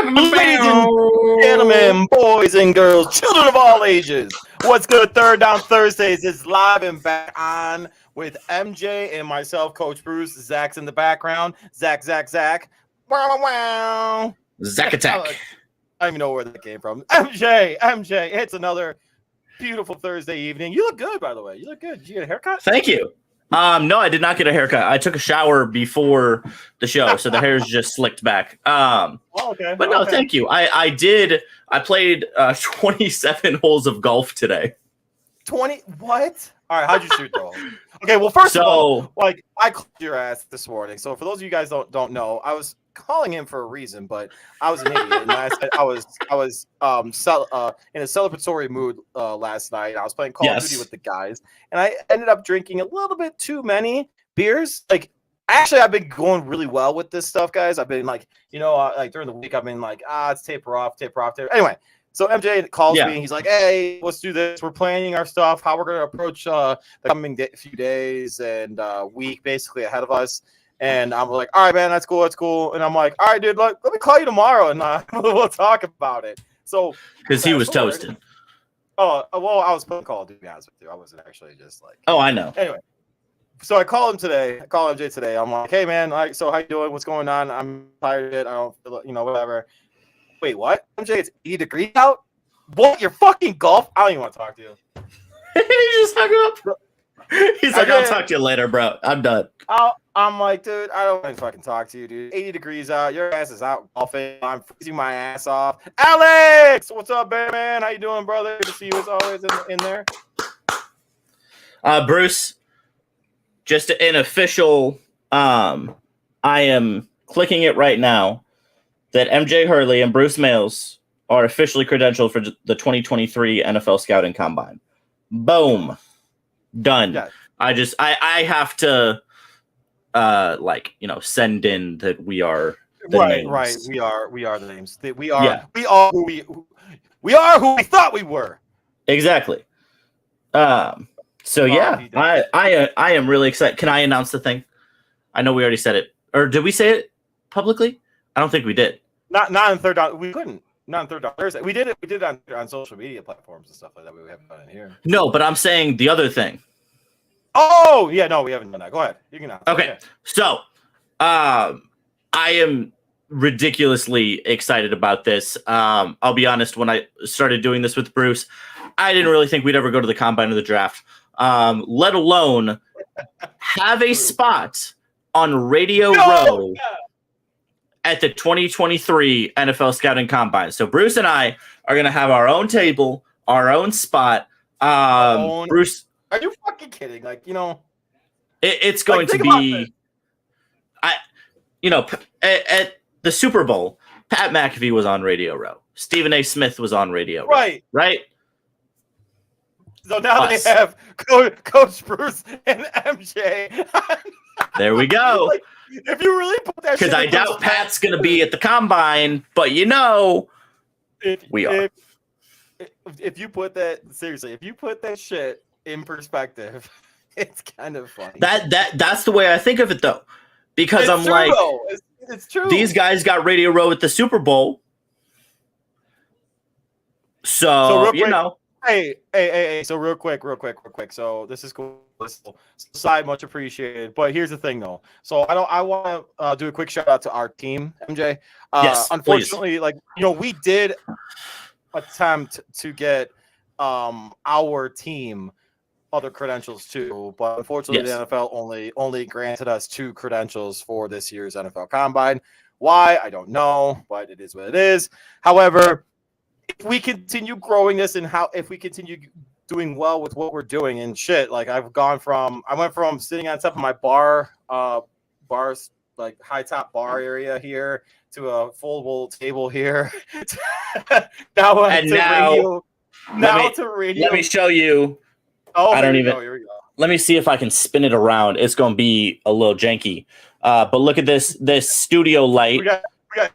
Ladies and gentlemen, boys and girls, children of all ages, what's good? Third Down Thursdays is live and back on with MJ and myself, Coach Bruce. Zach's in the background. Zach. Wow. Zach attack. I don't even know where that came from. MJ, it's another beautiful Thursday evening. You look good, by the way. You look good. Did you get a haircut? Thank you. No, I did not get a haircut. I took a shower before the show, so the hair's just slicked back. Okay. But no, thank you. I played 27 holes of golf today. 20? What? All right, how'd you shoot though? Okay, well, first of all, like I called your ass this morning. So for those of you guys don't know, I was calling him for a reason, but I was an idiot, and I said I was in a celebratory mood last night. I was playing Call of Duty with the guys, and I ended up drinking a little bit too many beers. Like, actually, I've been going really well with this stuff, guys. I've been like, like during the week, I've been like, let's taper off. Anyway. So MJ calls me and he's like, hey, let's do this. We're planning our stuff, how we're going to approach the coming few days and week basically ahead of us. And I'm like, all right, man, that's cool. And I'm like, all right, dude, let me call you tomorrow and we'll talk about it. So because he was toasted. Oh, well, I was playing Call of Duty, to be honest with you. I wasn't actually just like. Oh, I know. Anyway, so I call him today. I call MJ today. I'm like, hey, man, so how you doing? What's going on? I'm tired of it. I don't feel, whatever. Wait, what? MJ, it's 80 degrees out? What? You're fucking golf? I don't even want to talk to you. He just hung up. He's like, I'll talk to you later, bro. I'm done. I'm like, dude, I don't want to fucking talk to you, dude. 80 degrees out. Your ass is out golfing. I'm freezing my ass off. Alex! What's up, man? How you doing, brother? Good to see you as always in there. Bruce, just an official, I am clicking it right now that MJ Hurley and Bruce Males are officially credentialed for the 2023 NFL Scouting Combine. Boom. Done. Yeah. I have to send in that we are the names. Right. We are the names. We are who we thought we were. Exactly. So I am really excited. Can I announce the thing? I know we already said it. Or did we say it publicly? I don't think we did. Not on Third Down. We couldn't. Not on Third Down Thursday. We did it. We did it on social media platforms and stuff like that. We haven't done it here. No, but I'm saying the other thing. Oh yeah, no, we haven't done that. Go ahead. You can. Okay. So, I am ridiculously excited about this. I'll be honest. When I started doing this with Bruce, I didn't really think we'd ever go to the combine or the draft, let alone have a spot on Radio Row at the 2023 NFL Scouting Combine. So Bruce and I are going to have our own table, our own spot. Bruce, are you fucking kidding? Like, it's going to be, at the Super Bowl, Pat McAfee was on Radio Row. Stephen A. Smith was on Radio Row. Right. So now they have Coach Bruce and MJ. There we go. Like, if you really put that, because I doubt Pat's going to be at the combine, but we are. If you put that seriously, if you put that shit in perspective, it's kind of funny. That's the way I think of it, though, because it's I'm true, like, it's true. These guys got Radio Row at the Super Bowl, so you know. Hey, so real quick. So this is cool. Side much appreciated. But here's the thing though. So I want to do a quick shout out to our team, MJ. Yes, unfortunately, please. We did attempt to get our team other credentials too, but unfortunately the NFL only granted us 2 credentials for this year's NFL Combine. Why? I don't know, but it is what it is. However, if we continue growing this and if we continue doing well with what we're doing and shit. Like I went from sitting on top of my bars, like high top bar area here to a foldable table here. Now radio. Let me show you. Oh, I don't even. Here we go. Let me see if I can spin it around. It's going to be a little janky. But look at this studio light we got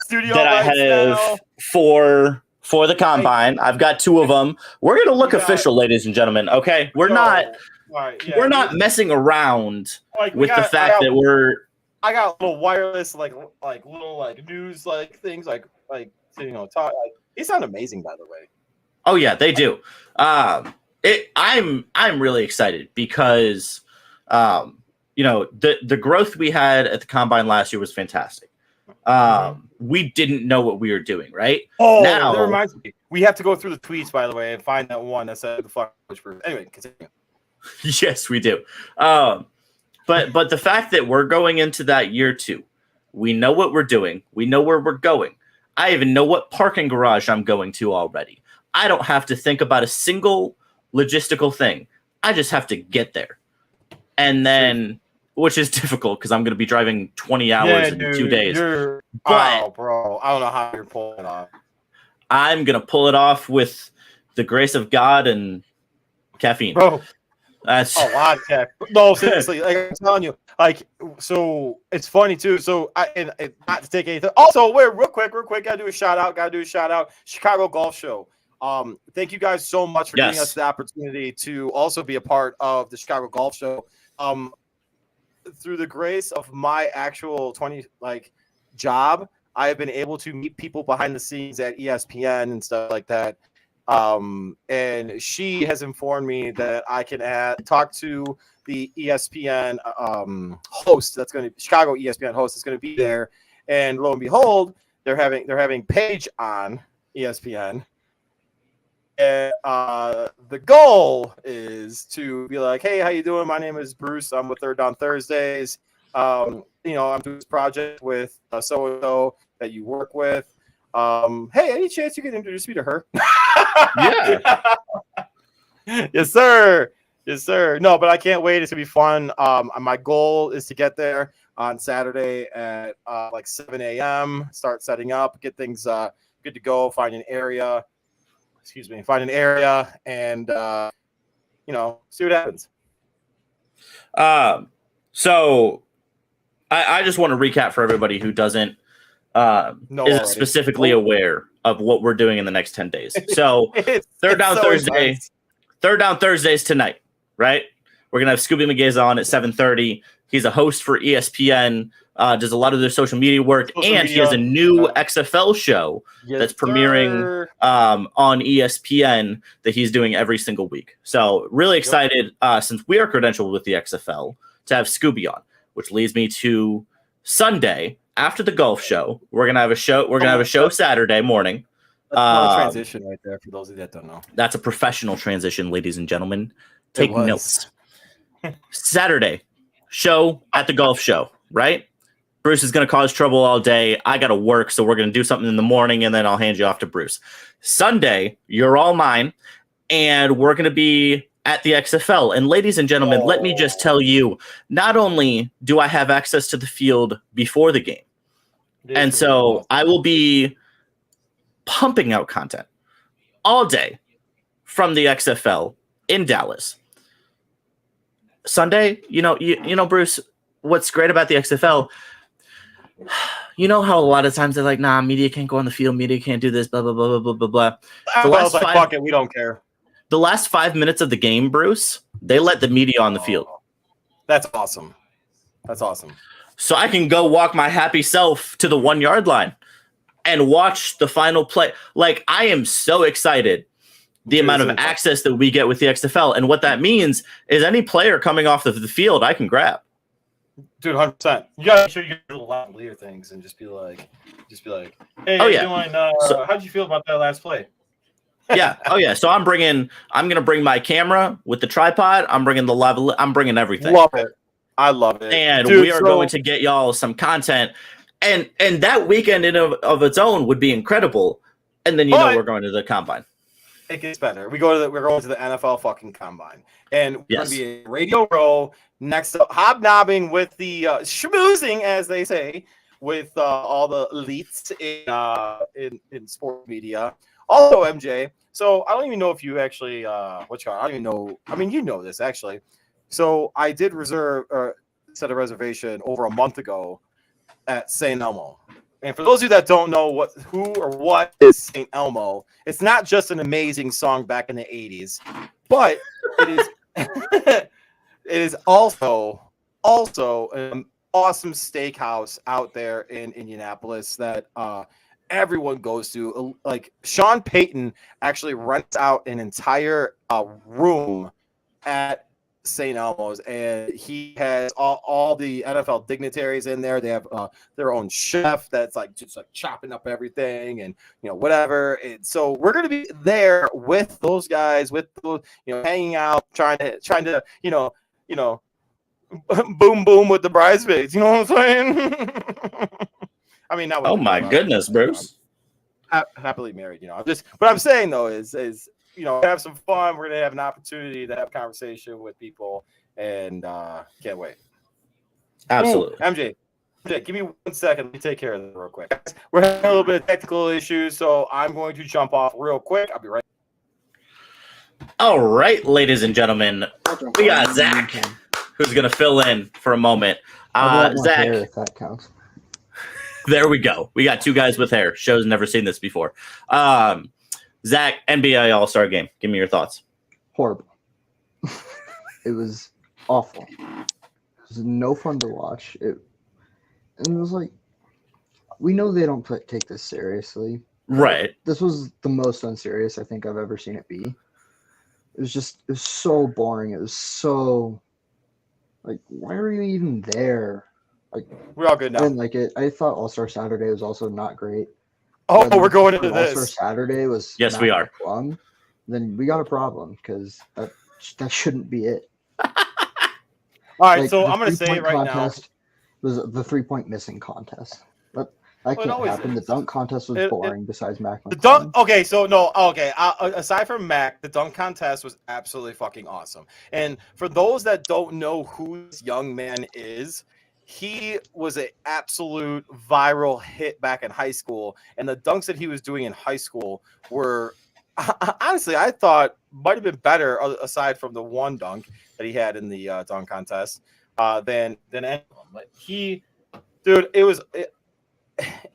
studio that I lights have now. for the combine. I've got 2 of them. We're going to look official, ladies and gentlemen. Okay, we're not messing around with the fact that we're. I got little wireless, like little news things, talk. They sound amazing, by the way. Oh yeah, they do. I'm really excited because the growth we had at the combine last year was fantastic. We didn't know what we were doing, right? Oh, that reminds me. We have to go through the tweets, by the way, and find that one that said the fuck. Anyway, continue. Yes, we do. But the fact that we're going into that year 2, we know what we're doing. We know where we're going. I even know what parking garage I'm going to already. I don't have to think about a single logistical thing. I just have to get there. And then, which is difficult because I'm going to be driving 20 hours in 2 days. Bro, I don't know how you're pulling it off. I'm going to pull it off with the grace of God and caffeine. Bro. That's a lot of tech. No, seriously, like I'm telling you, so it's funny too. So not to take anything. Also, wait, real quick, gotta do a shout out. Chicago Golf Show. Thank you guys so much for giving us the opportunity to also be a part of the Chicago Golf Show. Through the grace of my actual job, I have been able to meet people behind the scenes at ESPN and stuff like that. And she has informed me that I can talk to the ESPN host that's going to Chicago ESPN host is going to be there, and lo and behold, they're having Paige on ESPN, and the goal is to be like, hey, how you doing? My name is Bruce. I'm with Third Down Thursdays. I'm doing this project with so and so that you work with. Hey, any chance you can introduce me to her? Yeah. Yes, sir. No, but I can't wait. It's gonna be fun. My goal is to get there on Saturday at 7 a.m. Start setting up, get things good to go. Find an area, and see what happens. So I just want to recap for everybody who doesn't. Is specifically aware of what we're doing in the next 10 days. So Third Down Thursdays tonight, right? We're going to have Skubie Mageza on at 7:30. He's a host for ESPN, does a lot of their social media work, and he has a new XFL show that's premiering on ESPN that he's doing every single week. So really excited since we are credentialed with the XFL to have Skubie on, which leads me to Sunday. After the golf show, we're gonna have a show. We're gonna have a show Saturday morning. That's a transition right there for those of you that don't know. That's a professional transition, ladies and gentlemen. Take notes. Saturday, show at the golf show, right? Bruce is gonna cause trouble all day. I gotta work, so we're gonna do something in the morning, and then I'll hand you off to Bruce. Sunday, you're all mine, and we're gonna be at the XFL. And ladies and gentlemen, let me just tell you, not only do I have access to the field before the game, and so I will be pumping out content all day from the XFL in Dallas. Sunday, you know, Bruce, what's great about the XFL, you know how a lot of times they're like, nah, media can't go on the field, media can't do this, blah, blah, blah, blah, blah, blah. Fuck it, we don't care. The last 5 minutes of the game, Bruce, they let the media on the field. That's awesome. So I can go walk my happy self to the 1 yard line and watch the final play. Like, I am so excited the amount of access that we get with the XFL. And what that means is any player coming off the field, I can grab. Dude, 100%. You gotta make sure you do a lot of leader things and just be like, hey, how'd you feel about that last play? Yeah. Oh yeah. So I'm going to bring my camera with the tripod. I'm bringing the live. I'm bringing everything. Love it. I love it. And we are going to get y'all some content, and that weekend in of its own would be incredible. And then we're going to the combine. It gets better. We're going to the NFL fucking combine, and we're going Yes. to be in Radio Row next up, hobnobbing with the schmoozing, as they say, with all the elites in sports media. Also, MJ. So I don't even know if you actually I don't even know. I mean, you know this actually. So I did set a reservation over a month ago at St. Elmo. And for those of you that don't know who or what is St. Elmo, it's not just an amazing song back in the 80s, but it is it is also an awesome steakhouse out there in Indianapolis that everyone goes to. Like Sean Payton actually rents out an entire room at St. Elmo's, and he has all the NFL dignitaries in there. They have their own chef that's like just like chopping up everything and whatever. And so we're gonna be there with those guys, with those, hanging out, trying to boom boom with the bridesmaids. You know what I'm saying? I mean, not. Oh my goodness, Bruce. Happily married. What I'm saying though is have some fun. We're gonna have an opportunity to have conversation with people, and can't wait. Absolutely. MJ, give me 1 second. Let me take care of this real quick. We're having a little bit of technical issues, so I'm going to jump off real quick. I'll be right. All right, ladies and gentlemen, we got Zach, who's gonna fill in for a moment. Zach, if that counts. There we go. We got two guys with hair. Show's never seen this before. Zach, NBA All-Star Game. Give me your thoughts. Horrible. It was awful. It was no fun to watch. And it was like, we know they don't take this seriously. Right. This was the most unserious I think I've ever seen it be. It was so boring. It was so, like, why are you even there? Like, we're all good now. And like I thought All-Star Saturday was also not great. Oh, we're going into this. All-Star Saturday was yes, we are. Fun. Then we got a problem because that shouldn't be it. All right, like, so I'm going to say it right now. Was the 3-point missing contest. But that can't happen. The dunk contest was boring. Besides Mac. The dunk. Okay, so no. Okay, aside from Mac, the dunk contest was absolutely fucking awesome. And for those that don't know who this young man is, he was an absolute viral hit back in high school, and the dunks that he was doing in high school were honestly, I thought might have been better, aside from the one dunk that he had in the dunk contest, than any of them. Like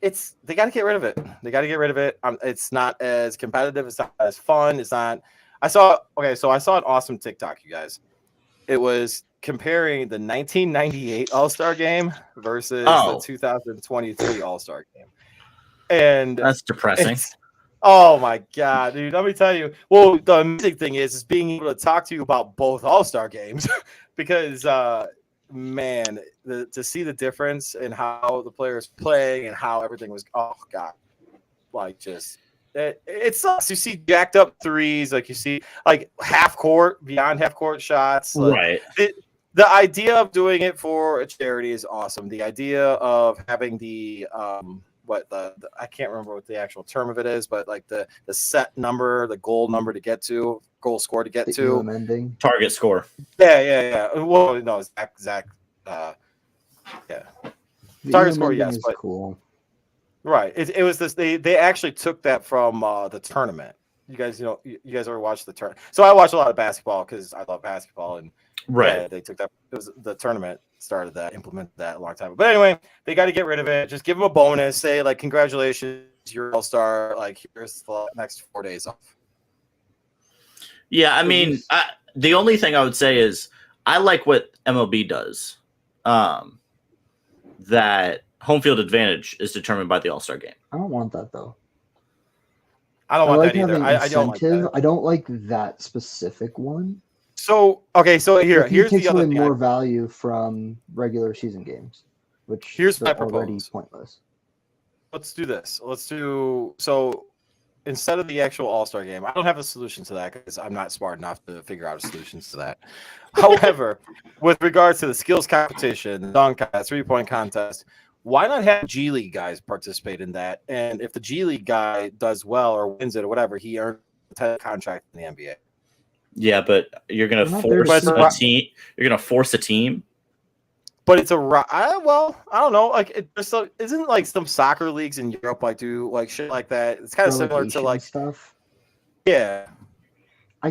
it's they got to get rid of it. They got to get rid of it. It's not as competitive. It's not as fun. It's not. So I saw an awesome TikTok, you guys. It was comparing the 1998 All-Star Game versus the 2023 All-Star Game. And that's depressing. Oh my God, dude. Let me tell you. Well, the amazing thing is being able to talk to you about both All-Star games because man, to see the difference in how the players playing and how everything was, oh God. Like just it sucks. You see jacked up threes, like you see like half court, beyond half court shots. Like, right. The idea of doing it for a charity is awesome. The idea of having the I can't remember what the actual term of it is, but like the set number, the goal number to get to, goal score to get to, target score. Yeah. Well, no, Zach. Yeah. Target score, yes, but cool. Right. It was this. They actually took that from the tournament. You guys ever watched the tournament? So I watch a lot of basketball because I love basketball, and right. They took that. It was the tournament started that, implemented that a long time ago. But anyway, they got to get rid of it. Just give them a bonus. Say like, congratulations, you're all-star. Like, here's the next 4 days off. Yeah, I mean, the only thing I would say is I like what MLB does. That home field advantage is determined by the All-Star game. I don't want that though. I don't want that either. I don't like that. I don't like that specific one. So here's the other thing. More value from regular season games, which here's my already propose. Pointless. Let's do this. Instead of the actual All-Star game, I don't have a solution to that because I'm not smart enough to figure out solutions to that. However, with regards to the skills competition, the dunk contest, 3-point contest, why not have G League guys participate in that? And if the G League guy does well or wins it or whatever, he earns contract in the NBA. Yeah, but you're gonna They're not there force to a see. team. You're gonna force a team. But it's I don't know. Like, isn't like some soccer leagues in Europe like do like shit like that? It's kind of similar to Relegation like, stuff. yeah. I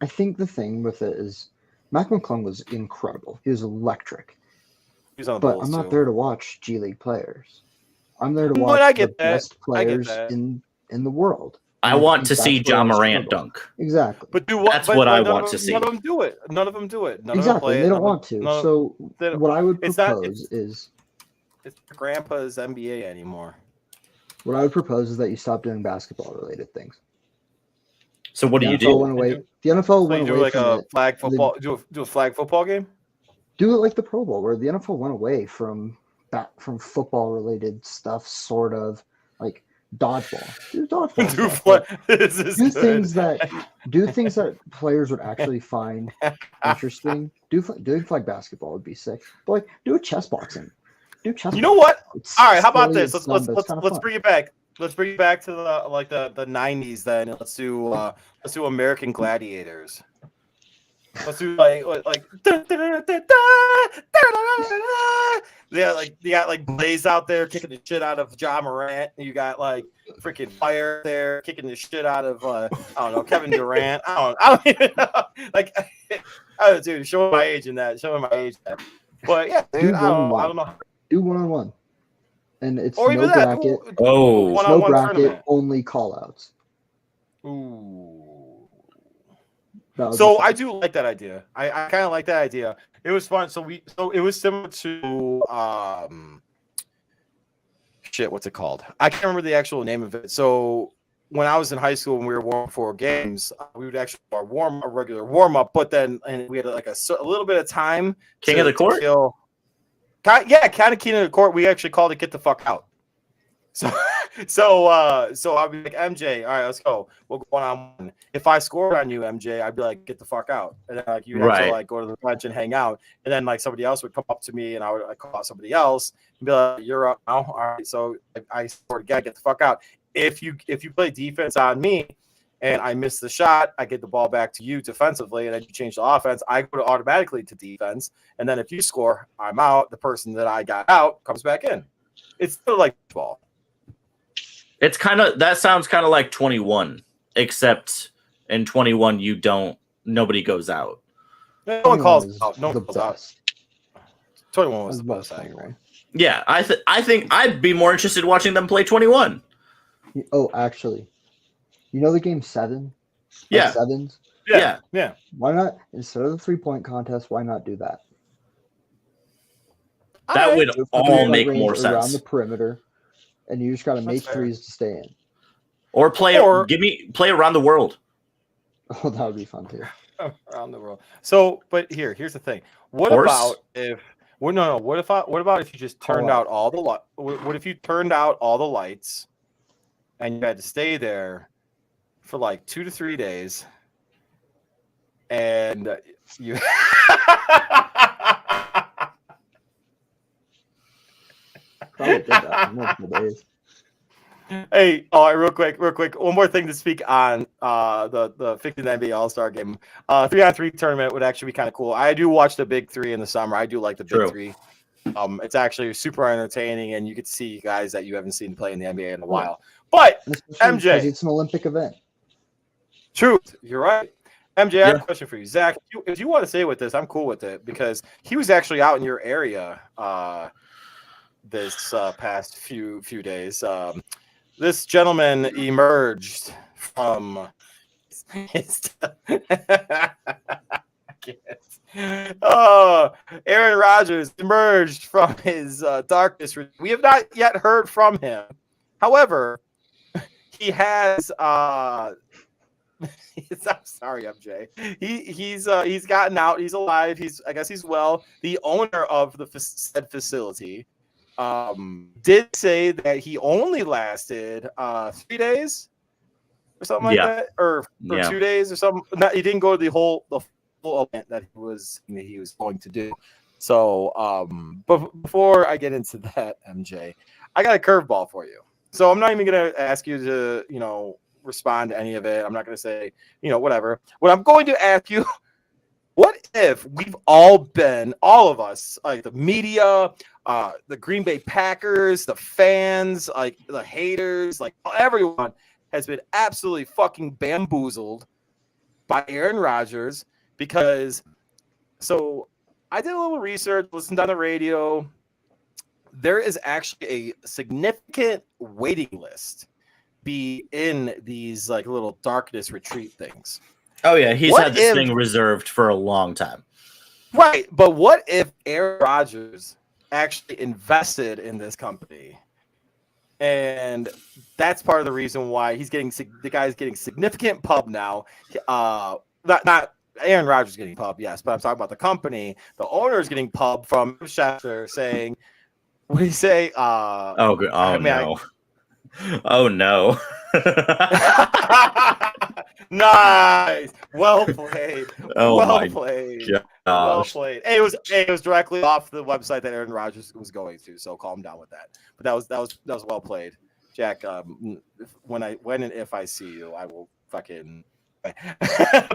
think the thing with it is Mac McClung was incredible. He was electric. He's on the But Bulls, I'm not too. there to watch G League players. I'm there to No, watch and I the get that. best players that. in the world. I And want think to see that's where Ja they Morant struggle. dunk. Exactly. But do what? That's but what I none want of to them- see. None of them do it. None of them do it. None of them Exactly. play And it. they don't None of want them- to. none of- So they don't- what I would it's not- propose is It's grandpa's NBA anymore. what I would propose is that you stop doing basketball related things. So what do you NFL do? went away. The NFL So went you do away like from a it. flag football. Do a flag football game. Do it like the Pro Bowl, where the NFL went away from football related stuff, sort of like dodgeball. Do dodgeball. Do stuff. flag. This is do good. things that players would actually find interesting. Doing flag basketball would be sick. But like, do a chess boxing. Do chess. You know what? It's All right, how about silly, this? it's Let's dumb, but it's kinda let's fun. bring it back. Let's bring it back to the 90s then. And let's do American Gladiators. Let's do like yeah, like you got like Blaze out there kicking the shit out of Ja Morant. You got like freaking Fire there kicking the shit out of I don't know, Kevin Durant. I don't even know. Like oh dude, showing my age in that. Showing my age in that. But yeah, dude, I don't know. Do 1-on-1. And it's Or no even that. bracket. Oh, No one-on-one bracket, tournament. only call outs. Ooh. That So would be I fun. do like that idea. I kind of like that idea. It was fun. So it was similar to what's it called? I can't remember the actual name of it. So when I was in high school and we were warming for games, we would actually do a regular warm up, but then we had like a little bit of time. King of the Court? Kind of King of the Court. We actually called it "Get the Fuck Out." So I'll be like, MJ, all right, let's go. We'll go 1-on-1. If I scored on you, MJ, I'd be like, get the fuck out. And then like you'd have to like go to the bench and hang out. And then like somebody else would come up to me and I would like call out somebody else and be like, you're up now. All right. So I scored again, get the fuck out. If you play defense on me and I miss the shot, I get the ball back to you defensively, and then you change the offense. I go automatically to defense. And then if you score, I'm out. The person that I got out comes back in. It's still like ball. It's that sounds kind of like 21, except in 21 nobody goes out. No one calls out. No the one calls out. best. 21 was That's the the best. best I agree. one. Yeah, I think I'd be more interested in watching them play 21. Oh, actually, you know the game 7? Yeah. Like sevens? Yeah. Why not, instead of the 3-point contest, why not do that? That would Do all three-point make range more around sense. the perimeter, and you just got to That's make fair. threes to stay in. Or play around the world. Oh, that would be fun too. Around the world. So, but here's the thing. What about if What about if you just turned out all the light? What if you turned out all the lights, and you had to stay there for like 2 to 3 days, and you. Probably did that for multiple days. Hey, all right, real quick. One more thing to speak on the 50th NBA All-Star game. 3-on-3 tournament would actually be kind of cool. I do watch the Big Three in the summer. I do like the Big Three. It's actually super entertaining, and you get to see guys that you haven't seen play in the NBA in a while. But MJ, it's an Olympic event. Truth, you're right. MJ, I have a question for you. Zach, if you want to say with this, I'm cool with it because he was actually out in your area this past few days. This gentleman emerged from his Aaron Rodgers emerged from his darkness. We have not yet heard from him. However, he has I'm sorry, MJ. He's gotten out. He's alive. I guess he's well. The owner of the said facility did say that he only lasted 3 days or something like that, or 2 days or something. He didn't go to the full event that he was going to do. So, but before I get into that, MJ, I got a curveball for you. So I'm not even gonna ask you to respond to any of it. I'm not going to say, whatever. What I'm going to ask you, what if we've all of us, like the media, the Green Bay Packers, the fans, like the haters, like everyone has been absolutely fucking bamboozled by Aaron Rodgers because I did a little research, listened on the radio. There is actually a significant waiting list in these like little darkness retreat things. Oh yeah, he's had this thing reserved for a long time. Right, but what if Aaron Rodgers actually invested in this company? And that's part of the reason why the guy's getting significant pub now. Not Aaron Rodgers getting pub, yes, but I'm talking about the company. The owner is getting pub from Schefter saying, what do you say? Oh no. Oh no. Nice. Well played. Oh well played. Gosh. Well played. It was directly off the website that Aaron Rodgers was going to, so calm down with that. But that was well played. Jack, when and if I see you, I will fucking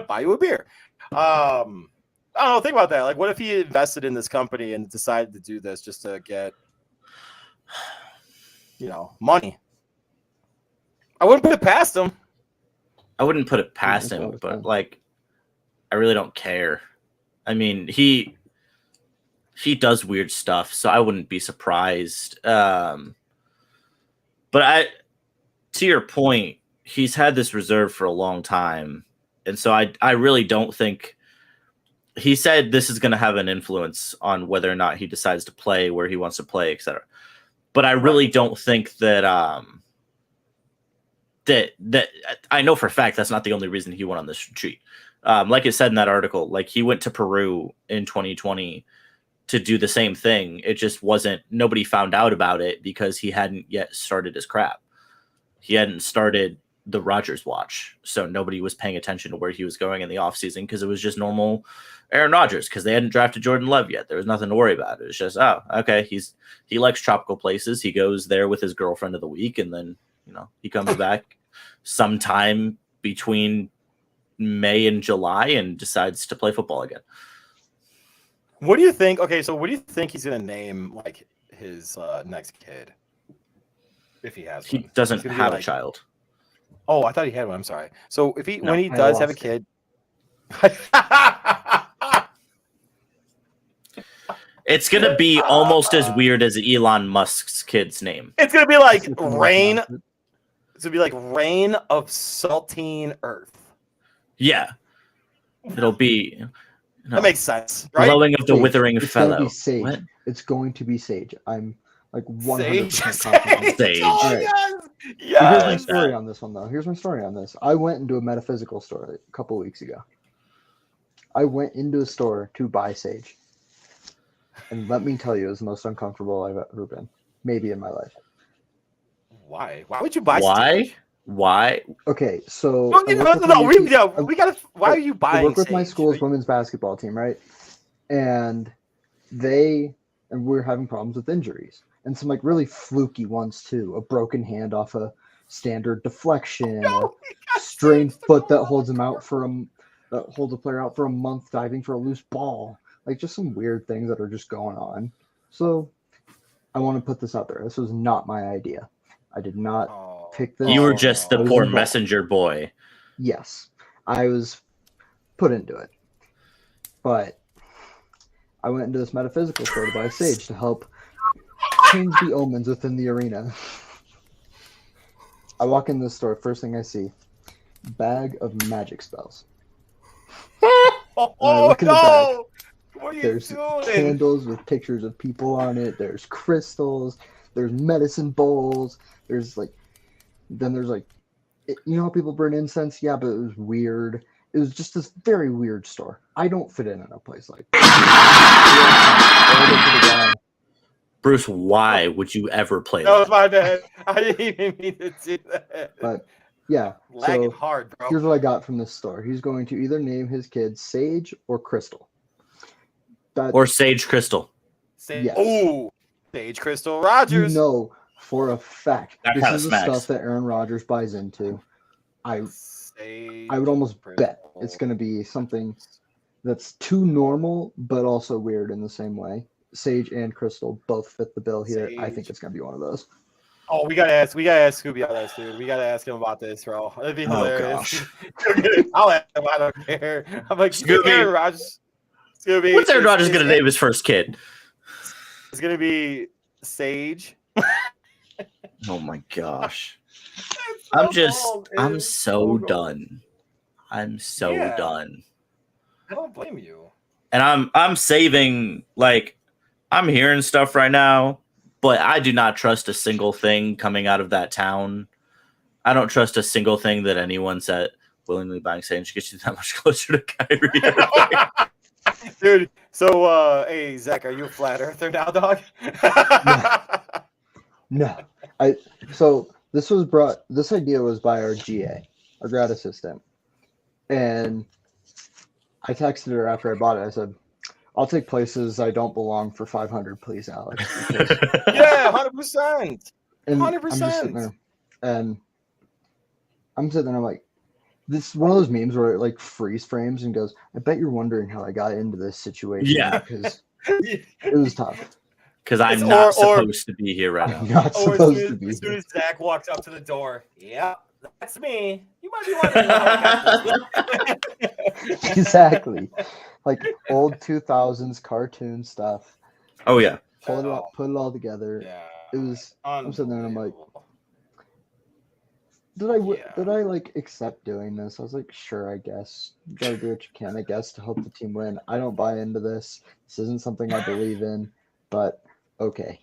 buy you a beer. I don't know, think about that. Like, what if he invested in this company and decided to do this just to get money? I wouldn't put it past him. I wouldn't put it past him, but like, I really don't care. I mean, he does weird stuff, so I wouldn't be surprised. But to your point, he's had this reserve for a long time, and so I really don't think he said this is going to have an influence on whether or not he decides to play, where he wants to play, etc. But I really don't think that that I know for a fact that's not the only reason he went on this retreat. Like it said in that article, like he went to Peru in 2020 to do the same thing. It just wasn't, nobody found out about it because he hadn't yet started his crap. He hadn't started the Rodgers watch. So nobody was paying attention to where he was going in the offseason because it was just normal Aaron Rodgers because they hadn't drafted Jordan Love yet. There was nothing to worry about. It was just, oh, okay, he likes tropical places. He goes there with his girlfriend of the week, and then he comes back sometime between May and July and decides to play football again. What do you think? Okay, so what do you think he's going to name like his next kid? If he has one. He doesn't have a child. Oh, I thought he had one. I'm sorry. So when he does have a kid, it's going to be almost as weird as Elon Musk's kid's name. It's going to be like Rain. It's going to be like Rain of Saltine Earth. Yeah. It'll be... That makes sense, right? Blowing of the Withering Fellow. It's going to be Sage. What? It's going to be Sage. I'm like 100% confident. Sage. Oh, right. yes. Here's my story on this one, though. Here's my story on this. I went into a metaphysical store a couple weeks ago. I went into a store to buy Sage. And let me tell you, it was the most uncomfortable I've ever been. Maybe in my life. Why? Why would you buy Sage? Why? Okay, so we gotta. Why are you buying? I work with Sage? my school's women's basketball team, right? And we're having problems with injuries, and some like really fluky ones too. A broken hand off a standard deflection, a strained foot that holds him out that holds a player out for a month diving for a loose ball. Like just some weird things that are just going on. So I want to put this out there. This was not my idea. I did not pick this. You were just the poor messenger boy. Yes, I was put into it. But I went into this metaphysical store to buy Sage to help change the omens within the arena. I walk in this store, first thing I see, bag of magic spells. Oh no! What are you There's doing? candles with pictures of people on it. There's crystals. There's medicine bowls. There's like you know how people burn incense? Yeah, but it was weird. It was just this very weird store. I don't fit in a place like that. Bruce, why would you ever play that? That was my bad. I didn't even mean to do that. But yeah, lagging hard, bro. Here's what I got from this store. He's going to either name his kid Sage or Crystal. Or Sage Crystal. Yes. Oh, Sage Crystal Rodgers. You know for a fact That this kind is of the smacks. stuff that Aaron Rodgers buys into. I Sage, would almost bet Crystal. it's going to be something that's too normal, but also weird in the same way. Sage and Crystal both fit the bill here. I think Sage. it's going to be one of those. Oh, we gotta ask Skubie about this, dude. We gotta ask him about this, bro. That'd be hilarious. I'll ask him. I don't care. I'm like, Skubie. Aaron Rodgers. Skubie. What's Aaron Rodgers gonna name his first kid? It's gonna be Sage. Oh my gosh. So I'm so done. I'm so done. I don't blame you. And I'm saving, like, I'm hearing stuff right now, but I do not trust a single thing coming out of that town. I don't trust a single thing that anyone said willingly buying Sage gets you that much closer to Kyrie. Dude, so hey Zach, are you a flat earther now, dog? No. So this idea was by our GA, our grad assistant. And I texted her after I bought it. I said, I'll take places I don't belong for 500, please, Alex. Yeah, 100%. 100%. I'm sitting there, I'm like, this is one of those memes where it like freeze frames and goes, I bet you're wondering how I got into this situation. Yeah. Because it was tough. Because I'm not supposed to be here right now. I'm not supposed to be as soon here. as Zach walks up to the door, yeah, that's me. You might be wondering how I got this. Exactly. Like old 2000s cartoon stuff. Oh, yeah. Put it all together. Yeah. It was, I'm sitting there and I'm like, Unbelievable. did I like accept doing this? I was like, sure, I guess. You gotta do what you can, I guess, to help the team win. I don't buy into this. This isn't something I believe in, but okay.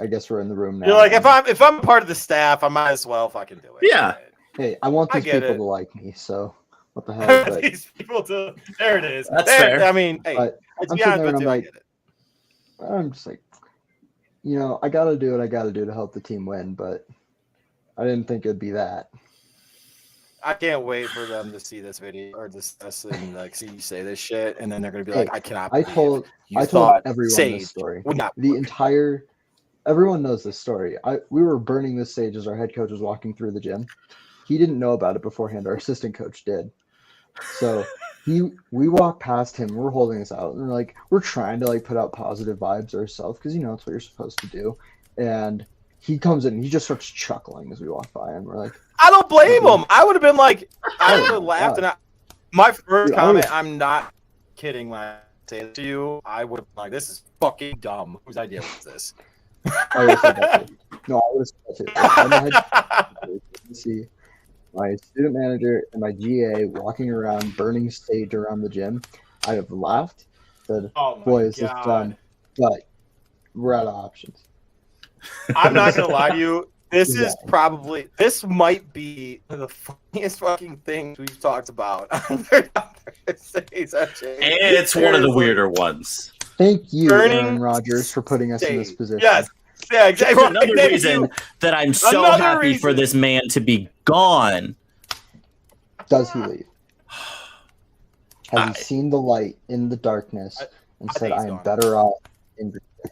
I guess we're in the room now. You're like, if I'm part of the staff, I might as well fucking do it. Yeah. Hey, I want these get people it. to like me, so what the hell? But, These people to there it is. That's There, fair. I mean, hey, but let's I'm be sitting honest there and with I'm you, I like, get it. I'm just like, I gotta do what I gotta do to help the team win, but I didn't think it'd be that. I can't wait for them to see this video or discuss it and like see you say this shit, and then they're gonna be like, I cannot. I believe told you everyone Sage this story. would not The work. entire everyone knows this story. We were burning this sage as our head coach was walking through the gym. He didn't know about it beforehand. Our assistant coach did. So we walked past him. We're holding this out, and we're trying to put out positive vibes ourselves because it's what you're supposed to do. And he comes in and he just starts chuckling as we walk by, and we're like, I don't blame him. I would have been like, I would have laughed, God. and my first Dude, comment, I'm not kidding when I say it to you. I would have been like, this is fucking dumb. Whose idea was this? I would have said that too. No, I would have said that too. I'm the head coach. See my student manager and my GA walking around burning sage around the gym. I'd have laughed, said, Oh my boy, is this God. dumb. But we're out of options. I'm not gonna lie to you. This Yeah. is probably might be the funniest fucking things we've talked about. It's one of the weirder ones. Thank you, Burning Aaron Rodgers, for putting us in this stage. position. Yes. Yeah, exactly. That's another Thank reason you. that I'm so Another happy for reason. this man to be gone. Does he leave? Has I- he seen the light in the darkness and I said, think he's I am gone. better off in Green Bay?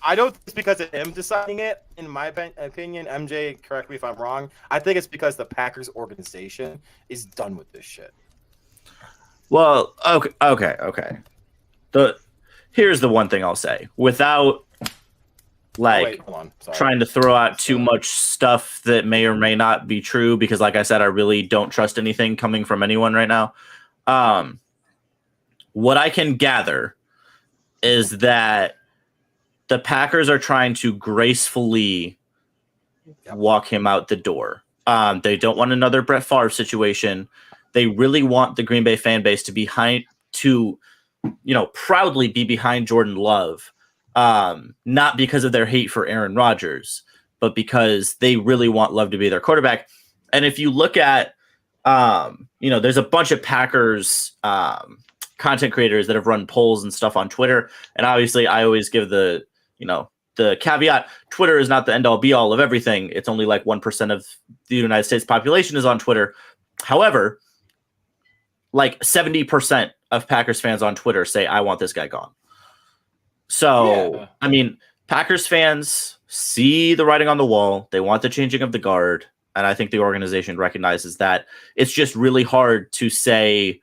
I don't think it's because of him deciding it. In my opinion, MJ, correct me if I'm wrong. I think it's because the Packers organization is done with this shit. Well, okay. Here's the one thing I'll say. Without Wait, hold on. Sorry. trying to throw out too much stuff that may or may not be true, because like I said, I really don't trust anything coming from anyone right now. What I can gather is that the Packers are trying to gracefully walk him out the door. They don't want another Brett Favre situation. They really want the Green Bay fan base to proudly be behind Jordan Love. Not because of their hate for Aaron Rodgers, but because they really want Love to be their quarterback. And if you look at, there's a bunch of Packers content creators that have run polls and stuff on Twitter. And obviously I always give the caveat, Twitter is not the end all be all of everything. It's only like 1% of the United States population is on Twitter. However, like 70% of Packers fans on Twitter say, I want this guy gone. So, Yeah. I mean, Packers fans see the writing on the wall. They want the changing of the guard. And I think the organization recognizes that it's just really hard to say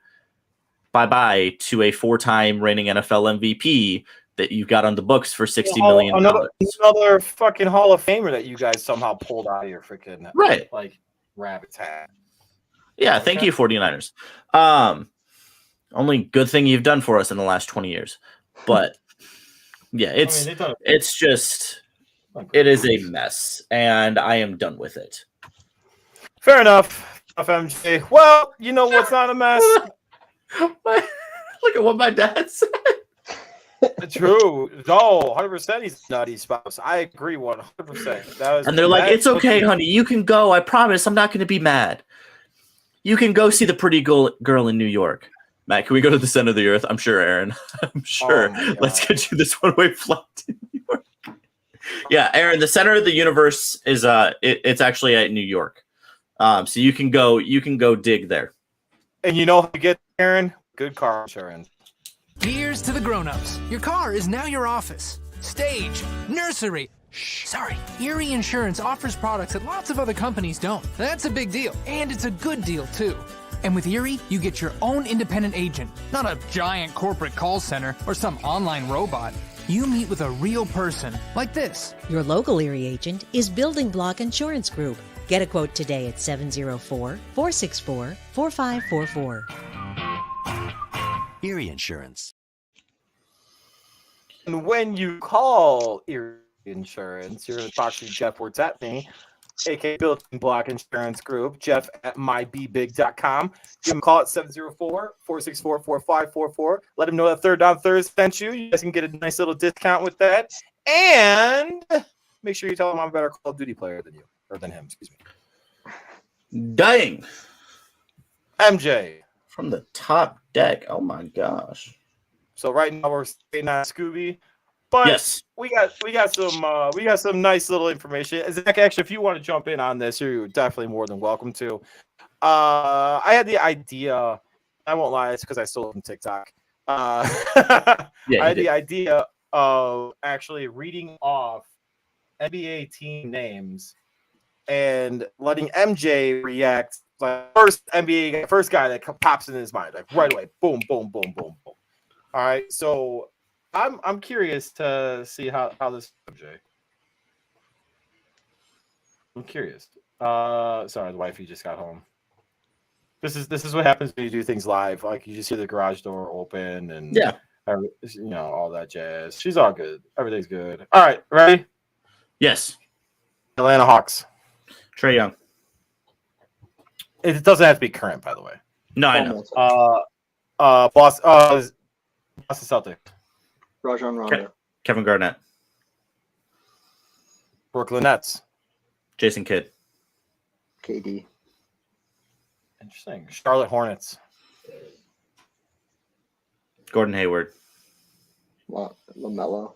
bye-bye to a 4-time reigning NFL MVP that you've got on the books for $60 million. Another fucking Hall of Famer that you guys somehow pulled out of your freaking like rabbit's hat. Yeah, thank you, 49ers. Only good thing you've done for us in the last 20 years. But yeah, it is a mess, and I am done with it. Fair enough, FMJ. Well, you know what's not a mess? Look at what my dad said. True. No, 100% he's nutty spouse. I agree 100%. And they're like, it's okay, honey. You can go. I promise I'm not going to be mad. You can go see the pretty girl in New York. Matt, can we go to the center of the earth? I'm sure, Aaron. I'm sure. Let's get you this one-way flight to New York. Yeah, Aaron, the center of the universe is it's actually at New York. So you can go dig there. And you know how to get there, Aaron? Good car insurance. Here's to the grown-ups. Your car is now your office, stage, nursery. Sorry, Erie Insurance offers products that lots of other companies don't. That's a big deal, and it's a good deal, too. And with Erie, you get your own independent agent, not a giant corporate call center or some online robot. You meet with a real person, like this. Your local Erie agent is Building Block Insurance Group. Get a quote today at 704-464-4544. Erie Insurance. And when you call Erie Insurance, you're going to talk to Jeff Wertetny, aka Building Block Insurance Group, Jeff at mybbig.com. Give him a call at 704-464-4544. Let him know that Third Down Thursday sent you. You guys can get a nice little discount with that. And make sure you tell him I'm a better Call of Duty player than you, or than him, excuse me. Dang. MJ. From the top deck. Oh my gosh. So right now we're staying on Skubie. But yes, we got some nice little information. Zach, actually, if you want to jump in on this, you're definitely more than welcome to. I had the idea. I won't lie, it's because I stole it from TikTok. I had the idea of actually reading off NBA team names and letting MJ react. Like first guy that pops in his mind, like right away, boom, boom, boom, boom, boom. All right, so. I'm curious to see how this MJ. I'm curious. Sorry, the wifey just got home. This is what happens when you do things live. Like you just hear the garage door open and all that jazz. She's all good. Everything's good. All right, ready? Yes. Atlanta Hawks. Trae Young. It doesn't have to be current, by the way. No, I know. Boston Celtics. Rajon Rondo. Kevin Garnett. Brooklyn Nets. Jason Kidd. KD. Interesting. Charlotte Hornets. Gordon Hayward. LaMelo.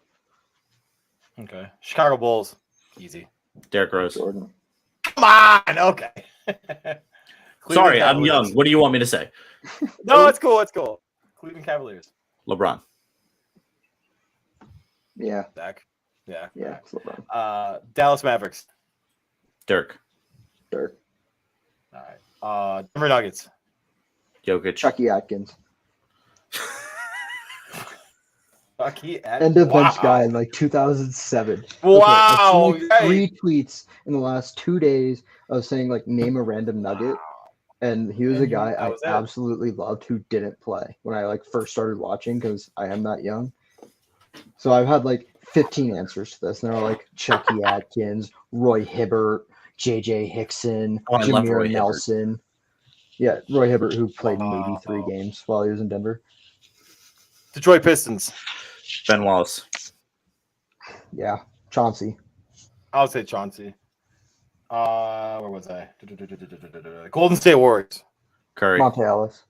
Okay. Chicago Bulls. Easy. Derrick Rose. Jordan. Come on. Okay. Sorry, I'm young. What do you want me to say? No, it's cool. It's cool. Cleveland Cavaliers. LeBron. Yeah. Zach. Yeah. Yeah. It's LeBron. Dallas Mavericks. Dirk. Dirk. All right. Denver Nuggets. Jokic. Chucky Atkins. Chucky End of bench guy in like 2007. Wow. Okay, I've seen 3 tweets in the last 2 days of saying like name a random nugget. And he was a guy I absolutely loved who didn't play when I like first started watching because I am that young. So I've had like 15 answers to this. And they're all like Chucky Atkins, Roy Hibbert, JJ Hickson, Jameer Nelson. Yeah, Roy Hibbert, who played maybe 3 games while he was in Denver. Detroit Pistons. Ben Wallace. Yeah, Chauncey. I would say Chauncey. Where was I? Golden State Warriors. Curry. Monte Ellis.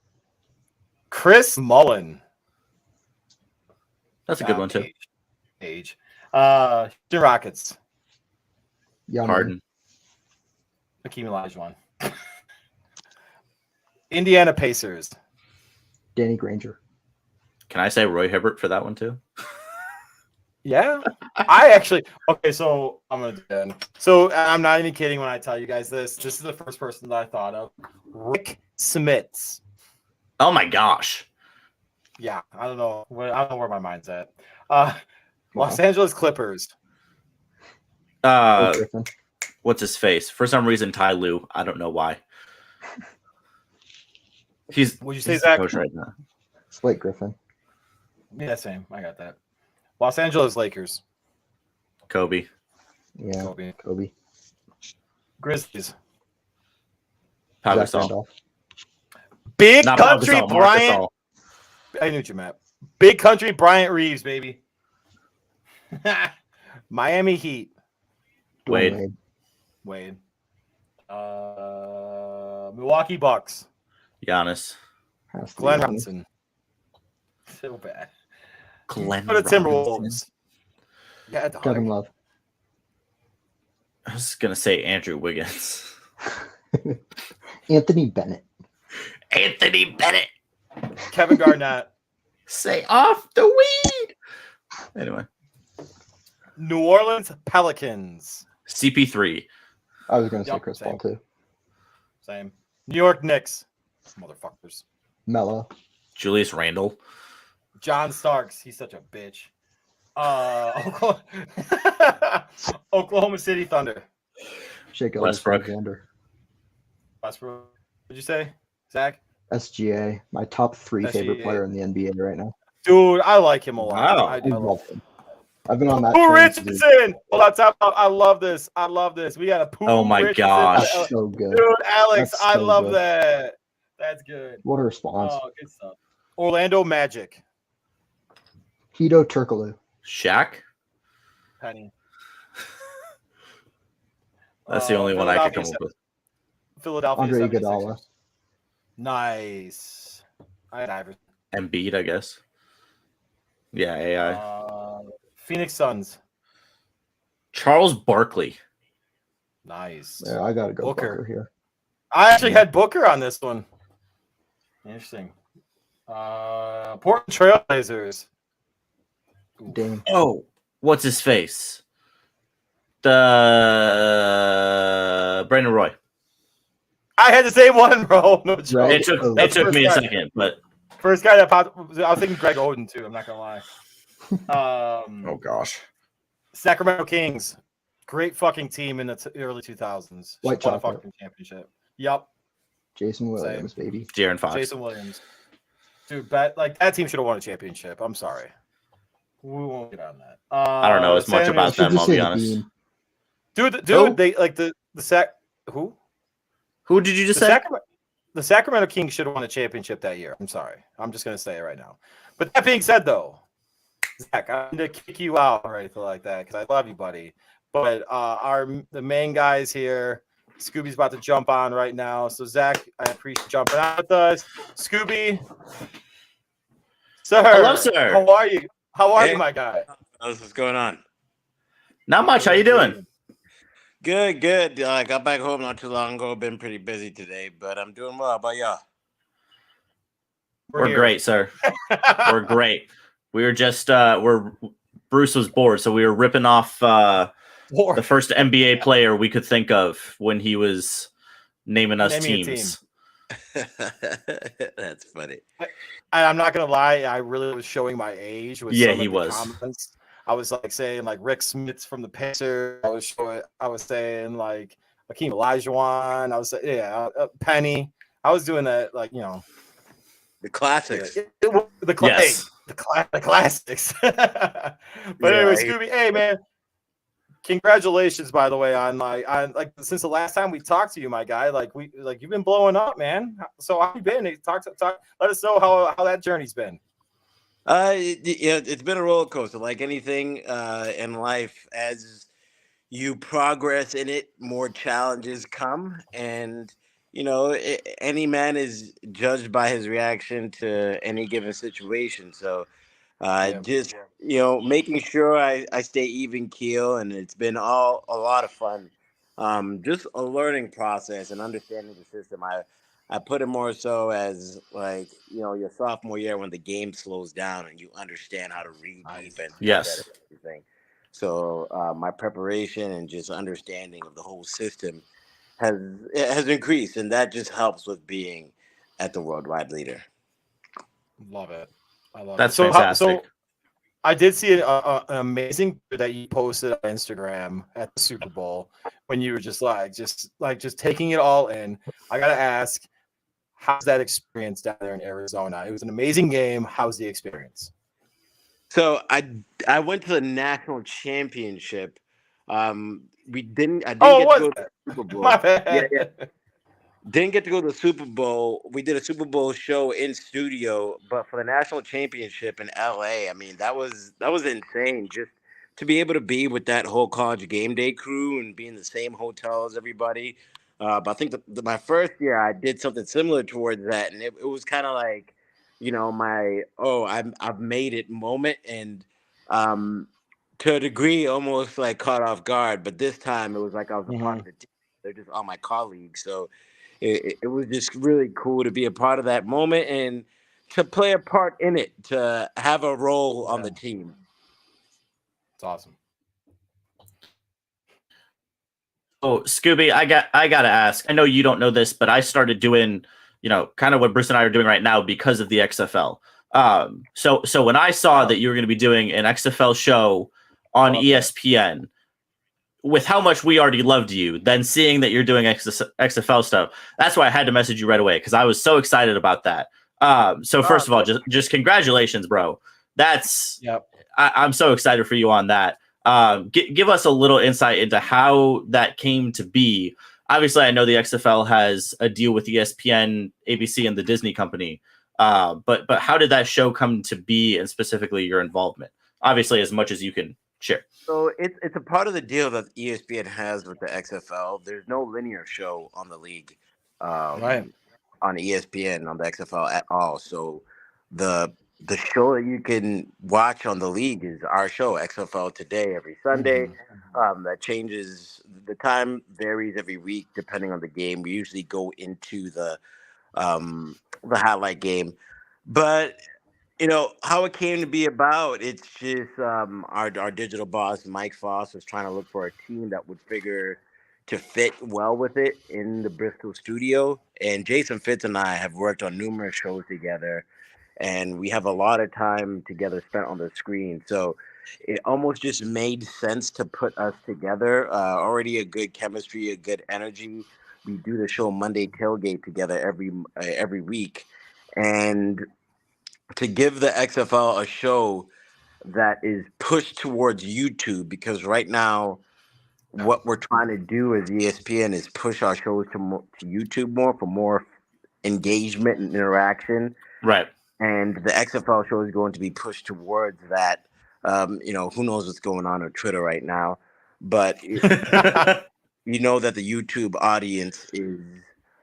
Chris Mullen. That's a good one too. Age. Houston Rockets. Harden. Hakeem Olajuwon. Indiana Pacers. Danny Granger. Can I say Roy Hibbert for that one too? Yeah, I actually. Okay, so I'm gonna do that. So I'm not even kidding when I tell you guys this. This is the first person that I thought of. Rick Smits. Oh my gosh. Yeah, I don't know. I don't know where my mind's at. Los Angeles Clippers. What's his face? For some reason, Ty Lue. I don't know why. Would you say he's Zach? Coach right now. Blake Griffin. Yeah, same. I got that. Los Angeles Lakers. Kobe. Yeah, Kobe. Grizzlies. Pau Zach Gasol. Randolph. Big Not Pau Country Gasol, Marc Bryant. Gasol. I knew you, Matt. Big Country Bryant Reeves, baby. Miami Heat. Wade. Milwaukee Bucks. Giannis. Glenn Robinson. So bad. Glenn Go to Robinson. Timberwolves. Yeah, Kevin Love. I was gonna say Andrew Wiggins. Anthony Bennett. Anthony Bennett. Kevin Garnett. Say off the weed. Anyway. New Orleans Pelicans. CP3. I was going to say Yep, Chris same. Paul too. Same. New York Knicks. Motherfuckers. Melo. Julius Randle. John Starks. He's such a bitch. Oklahoma City Thunder. Shake Westbrook. Alexander. Westbrook. What'd you say, Zach? SGA. My top 3 favorite SGA. player in the NBA right now. Dude, I like him a lot. Wow. I I do. love him. I've been on that. Pooh train since- Richardson. Well, that's how I love this. I love this. We got a Pooh Oh my Richardson. gosh. That's so good. Dude, Alex, That's I so love good. that. That's good. What a response. Oh, good stuff. Orlando Magic. Hito Turkoglu. Shaq. Penny. That's the only one I could come up with. Philadelphia Andre 76ers. Iguodala. Nice. I had Iverson. Embiid, I guess. Yeah, AI. Phoenix Suns. Charles Barkley. Nice. Yeah, I gotta go Booker. Booker here. I actually had Booker on this one. Interesting. Portland Trailblazers. Dame. Oh, what's his face? The Brandon Roy. I had the same one, bro. No joke. Right. It took That's me a first guy. second, but First guy that popped. I was thinking Greg Oden too. I'm not gonna lie. oh gosh. Sacramento Kings, great fucking team in the early 2000s. White Won a chocolate. fucking championship. Yep, Jason Williams, baby. Jaren Fox. Jason Williams. Dude, that team should have won a championship. I'm sorry. We won't get on that. I don't know as much San about Antonio- them, I'll be the honest. Bean. Dude, Who? they like the who? Who did you just The say? The Sacramento Kings should have won a championship that year. I'm sorry. I'm just gonna say it right now. But that being said, though, Zach, I'm gonna kick you out or anything like that because I love you, buddy. But the main guys here, Scubie's about to jump on right now. So Zach, I appreciate you jumping on with us. Scubie, sir. Hello, sir. How are you? How are Hey. you, my guy? What's going on? Not much. How you doing? Good. I got back home not too long ago. Been pretty busy today, but I'm doing well. How about y'all? We're here. great, sir. We're great. We were just Bruce was bored, so we were ripping off the first NBA player we could think of when he was naming us Name me a teams. That's funny. I'm not gonna lie, I really was showing my age with Yeah, some of he the was. comments. I was like saying like Rick Smits from the Pacers. I was saying like Hakeem Olajuwon. I was saying Penny. I was doing that like The classics. the Yes. classics. But anyway, Scooby, hey man, congratulations by the way on like since the last time we talked to you, my guy. Like you've been blowing up, man. So how you been? Talk. Let us know how that journey's been. It's been a roller coaster, like anything in life. As you progress in it, more challenges come, and any man is judged by his reaction to any given situation. So, just making sure I stay even keel, and it's been a lot of fun. Just a learning process and understanding the system. I put it more so as like, your sophomore year when the game slows down and you understand how to read defense better Yes. and everything. So my preparation and just understanding of the whole system has increased, and that just helps with being at the worldwide leader. Love it. I love That's it. fantastic. So I did see an amazing picture that you posted on Instagram at the Super Bowl when you were just taking it all in. I gotta ask, how's that experience down there in Arizona? It was an amazing game. How's the experience? So I went to the national championship. I didn't get to go to the Super Bowl. My bad. Yeah. Didn't get to go to the Super Bowl. We did a Super Bowl show in studio, but for the national championship in LA, I mean, that was insane. Just to be able to be with that whole college game day crew and be in the same hotel as everybody. But I think my first year I did something similar towards that, and it was kind of like, my I've made it moment, and um, to a degree, almost like caught off guard. But this time it was like I was a part of the team. They're just all my colleagues, so it was just really cool to be a part of that moment and to play a part in it, to have a role on the team. It's awesome. Oh, Scooby, I gotta ask. I know you don't know this, but I started doing, kind of what Bruce and I are doing right now because of the XFL. So when I saw that you were going to be doing an XFL show on ESPN, with how much we already loved you, then seeing that you're doing XFL stuff, that's why I had to message you right away, because I was so excited about that. So first of all, just congratulations, bro. I'm so excited for you on that. Give us a little insight into how that came to be. Obviously, I know the XFL has a deal with ESPN, ABC, and the Disney company. But how did that show come to be, and specifically your involvement? Obviously, as much as you can share. So it's a part of the deal that ESPN has with the XFL. There's no linear show on the league, Right. on ESPN on the XFL at all. So the show that you can watch on the league is our show, XFL Today, every Sunday. That changes. The time varies every week depending on the game. We usually go into the highlight game, but how it came to be about, it's just our digital boss Mike Foss was trying to look for a team that would figure to fit well with it in the Bristol studio, and Jason Fitz and I have worked on numerous shows together, and we have a lot of time together spent on the screen, so it almost just made sense to put us together. Already a good chemistry, a good energy. We do the show Monday Tailgate together every week, and to give the XFL a show that is pushed towards YouTube, because right now what we're trying to do as ESPN is push our shows to YouTube more for more engagement and interaction. Right. And the XFL show is going to be pushed towards that. Who knows what's going on Twitter right now, but that the YouTube audience is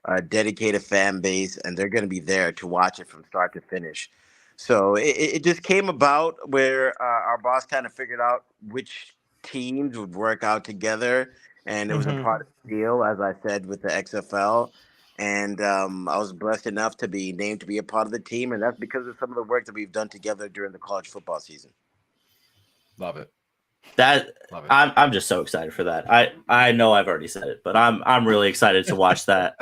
a dedicated fan base, and they're going to be there to watch it from start to finish. So it just came about where our boss kind of figured out which teams would work out together, and it was a part of the deal, as I said, with the XFL. And I was blessed enough to be named to be a part of the team, and that's because of some of the work that we've done together during the college football season. Love it. I'm just so excited for that. I know I've already said it, but I'm really excited to watch that.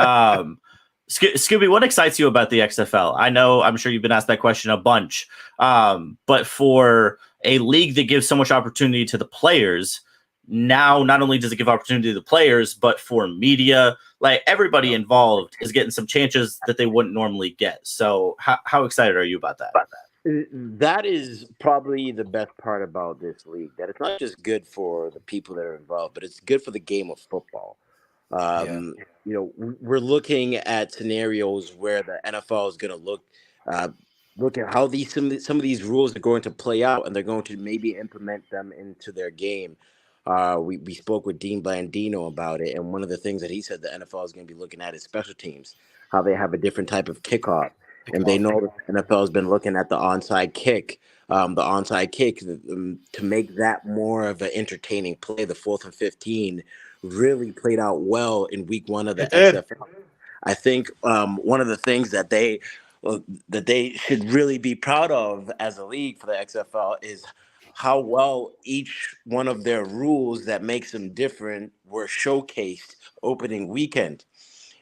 Scooby, what excites you about the XFL? I'm sure you've been asked that question a bunch. But for a league that gives so much opportunity to the players, now not only does it give opportunity to the players, but for media, like everybody involved is getting some chances that they wouldn't normally get. So how excited are you about that? That is probably the best part about this league, that it's not just good for the people that are involved, but it's good for the game of football. We're looking at scenarios where the NFL is going to look at how some of these rules are going to play out, and they're going to maybe implement them into their game. We spoke with Dean Blandino about it, and one of the things that he said the NFL is going to be looking at is special teams, how they have a different type of kickoff. And they know that the NFL has been looking at the onside kick, to make that more of an entertaining play. The 4th and 15 really played out well in week 1 of the XFL. I think one of the things that they should really be proud of as a league for the XFL is how well each one of their rules that makes them different were showcased opening weekend.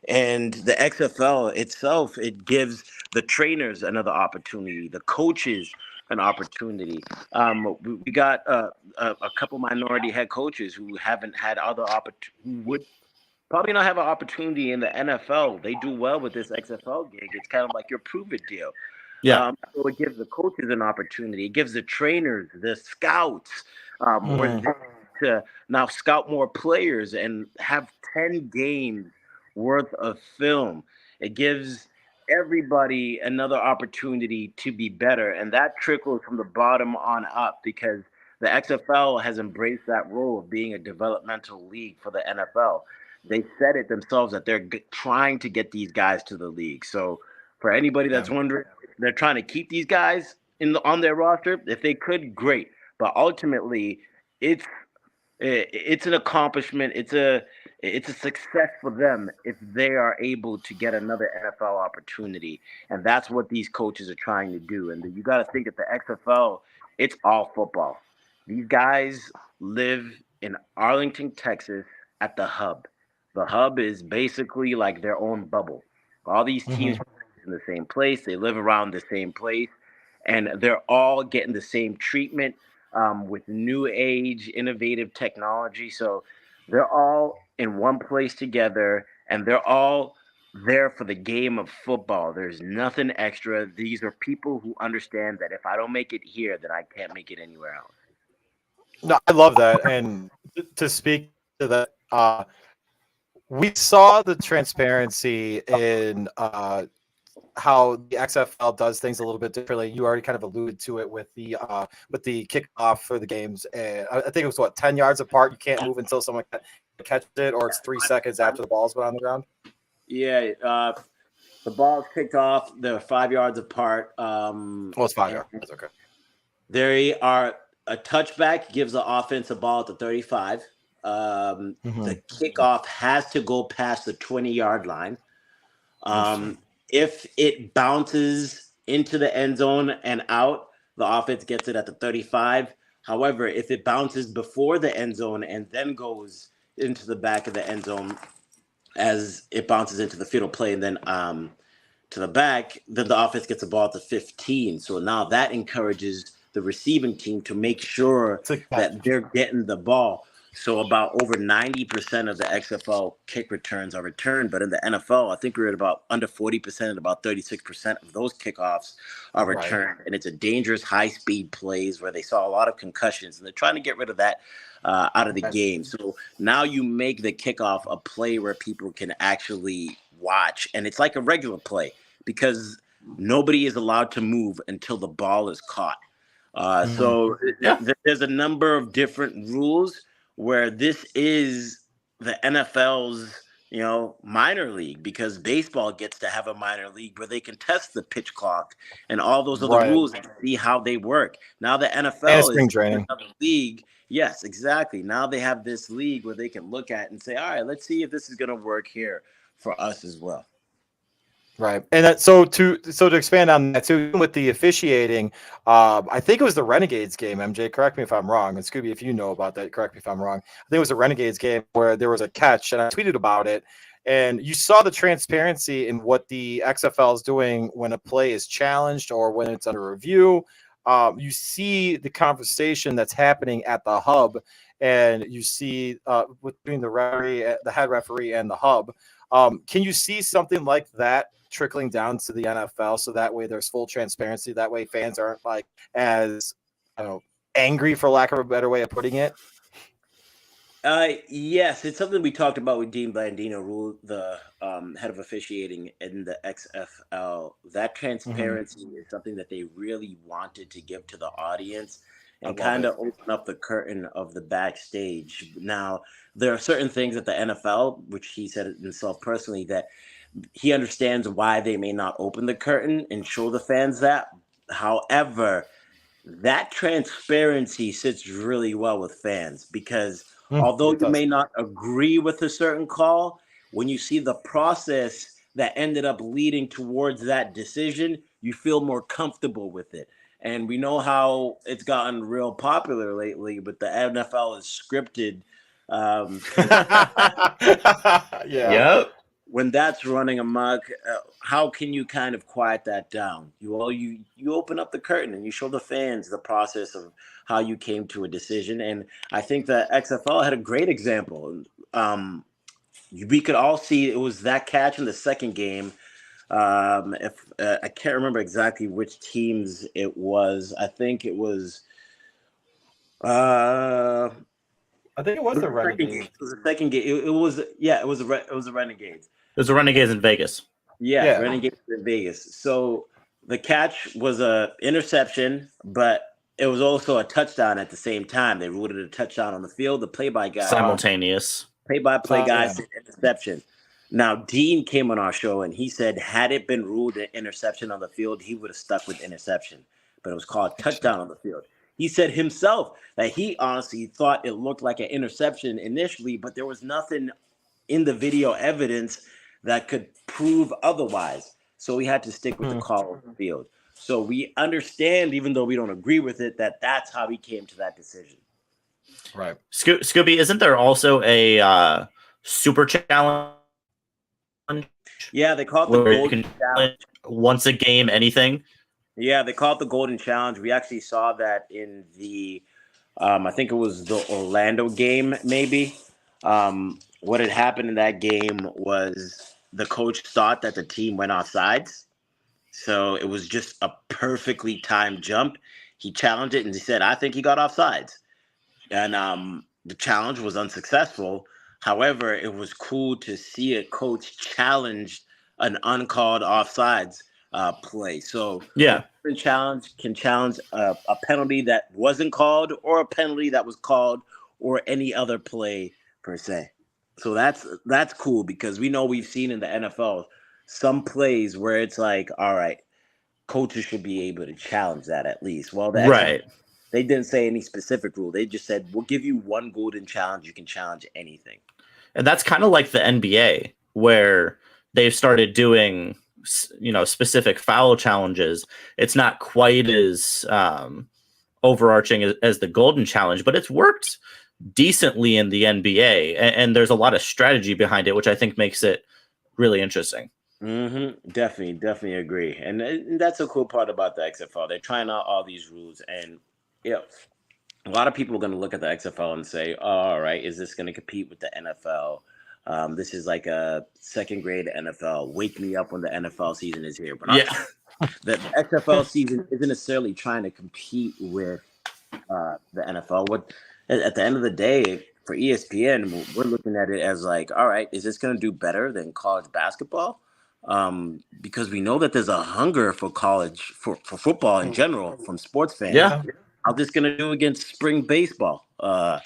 And the XFL itself, it gives the trainers another opportunity, the coaches an opportunity. We got a couple minority head coaches who haven't had other who would probably not have an opportunity in the NFL. They do well with this XFL gig. It's kind of like your prove it deal. Yeah. So it gives the coaches an opportunity. It gives the trainers, the scouts, more to now scout more players and have 10 games worth of film. It gives everybody another opportunity to be better. And that trickles from the bottom on up because the XFL has embraced that role of being a developmental league for the NFL. They said it themselves that they're trying to get these guys to the league. So for anybody that's wondering, they're trying to keep these guys on their roster. If they could, great. But ultimately, it's an accomplishment. It's a success for them if they are able to get another NFL opportunity, and that's what these coaches are trying to do. And you got to think that the XFL, it's all football. These guys live in Arlington, Texas, at the Hub. The Hub is basically like their own bubble. All these teams in the same place. They live around the same place, and they're all getting the same treatment with new age, innovative technology. So they're all in one place together, and they're all there for the game of football. There's nothing extra. These are people who understand that if I don't make it here, then I can't make it anywhere else. No, I love that. And to speak to that, we saw the transparency in how the XFL does things a little bit differently. You already kind of alluded to it with the kickoff for the games, and I think it was 10 yards apart. You can't move until someone catches it, or it's 3 seconds after the ball's been on the ground. Yeah, the ball's kicked off. They're 5 yards apart. It's 5 yards. That's okay. They are a touchback gives the offense a ball at the 35. The kickoff has to go past the 20-yard line. If it bounces into the end zone and out, the offense gets it at the 35. However, if it bounces before the end zone and then goes into the back of the end zone as it bounces into the field of play and then to the back, then the offense gets the ball at the 15. So now that encourages the receiving team to make sure that they're getting the ball. So about over 90% of the XFL kick returns are returned, but in the NFL, I think we're at about under 40% and about 36% of those kickoffs are returned. And it's a dangerous high-speed plays where they saw a lot of concussions, and they're trying to get rid of that out of the game. So now you make the kickoff a play where people can actually watch, and it's like a regular play because nobody is allowed to move until the ball is caught. So there's a number of different rules where this is the NFL's, minor league, because baseball gets to have a minor league where they can test the pitch clock and all those other rules and see how they work. Now the NFL is another league. Yes, exactly. Now they have this league where they can look at and say, all right, let's see if this is going to work here for us as well. Right. And so to expand on that too, with the officiating, I think it was the Renegades game, MJ, correct me if I'm wrong. And Skubie, if you know about that, correct me if I'm wrong. I think it was a Renegades game where there was a catch, and I tweeted about it. And you saw the transparency in what the XFL is doing when a play is challenged or when it's under review. You see the conversation that's happening at the hub, and you see between the head referee and the hub. Can you see something like that trickling down to the NFL, so that way there's full transparency? That way fans aren't as angry, for lack of a better way of putting it. Yes, it's something we talked about with Dean Blandino, the head of officiating in the XFL. That transparency is something that they really wanted to give to the audience and kind of open up the curtain of the backstage. Now, there are certain things at the NFL, which he said it himself personally, that he understands why they may not open the curtain and show the fans that. However, that transparency sits really well with fans because although you may not agree with a certain call, when you see the process that ended up leading towards that decision, you feel more comfortable with it. And we know how it's gotten real popular lately, but the NFL is scripted. Yeah. Yep. When that's running amok, how can you kind of quiet that down? You open up the curtain and you show the fans the process of how you came to a decision. And I think the XFL had a great example. We could all see it was that catch in the second game. If I can't remember exactly which teams it was, I think it was. I think it was the Renegades. It was the second game. It was it was the Renegades. There's a Renegades in Vegas. Yeah, Renegades in Vegas. So the catch was a interception, but it was also a touchdown at the same time. They ruled it a touchdown on the field. The play-by-play guy said interception. Now, Dean came on our show and he said, had it been ruled an interception on the field, he would have stuck with interception. But it was called touchdown on the field. He said himself that he honestly thought it looked like an interception initially, but there was nothing in the video evidence that could prove otherwise. So we had to stick with the call on the field. So we understand, even though we don't agree with it, that that's how he came to that decision. Right. Skubie, isn't there also a super challenge? Yeah, they call it the Golden Challenge. Once a game, anything? Yeah, they call it the Golden Challenge. We actually saw that in the, I think it was the Orlando game, maybe. What had happened in that game was the coach thought that the team went offsides. So it was just a perfectly timed jump. He challenged it and he said, I think he got offsides. And the challenge was unsuccessful. However, it was cool to see a coach challenge an uncalled offsides play. So yeah, challenge can challenge a penalty that wasn't called or a penalty that was called or any other play per se. So that's cool because we know we've seen in the NFL some plays where it's like, all right, coaches should be able to challenge that at least. Well, they didn't say any specific rule. They just said, we'll give you one golden challenge. You can challenge anything. And that's kind of like the NBA where they've started doing, specific foul challenges. It's not quite as overarching as the golden challenge, but it's worked decently in the NBA. And there's a lot of strategy behind it, which I think makes it really interesting. Mm-hmm. Definitely agree. And that's a cool part about the XFL. They're trying out all these rules. And, a lot of people are going to look at the XFL and say, oh, all right, is this going to compete with the NFL? This is like a second grade NFL. Wake me up when the NFL season is here. But the XFL season isn't necessarily trying to compete with the NFL. At the end of the day, for ESPN, we're looking at it as like, all right, is this going to do better than college basketball? Because we know that there's a hunger for college, for football in general, from sports fans. Yeah. How's this going to do against spring baseball? I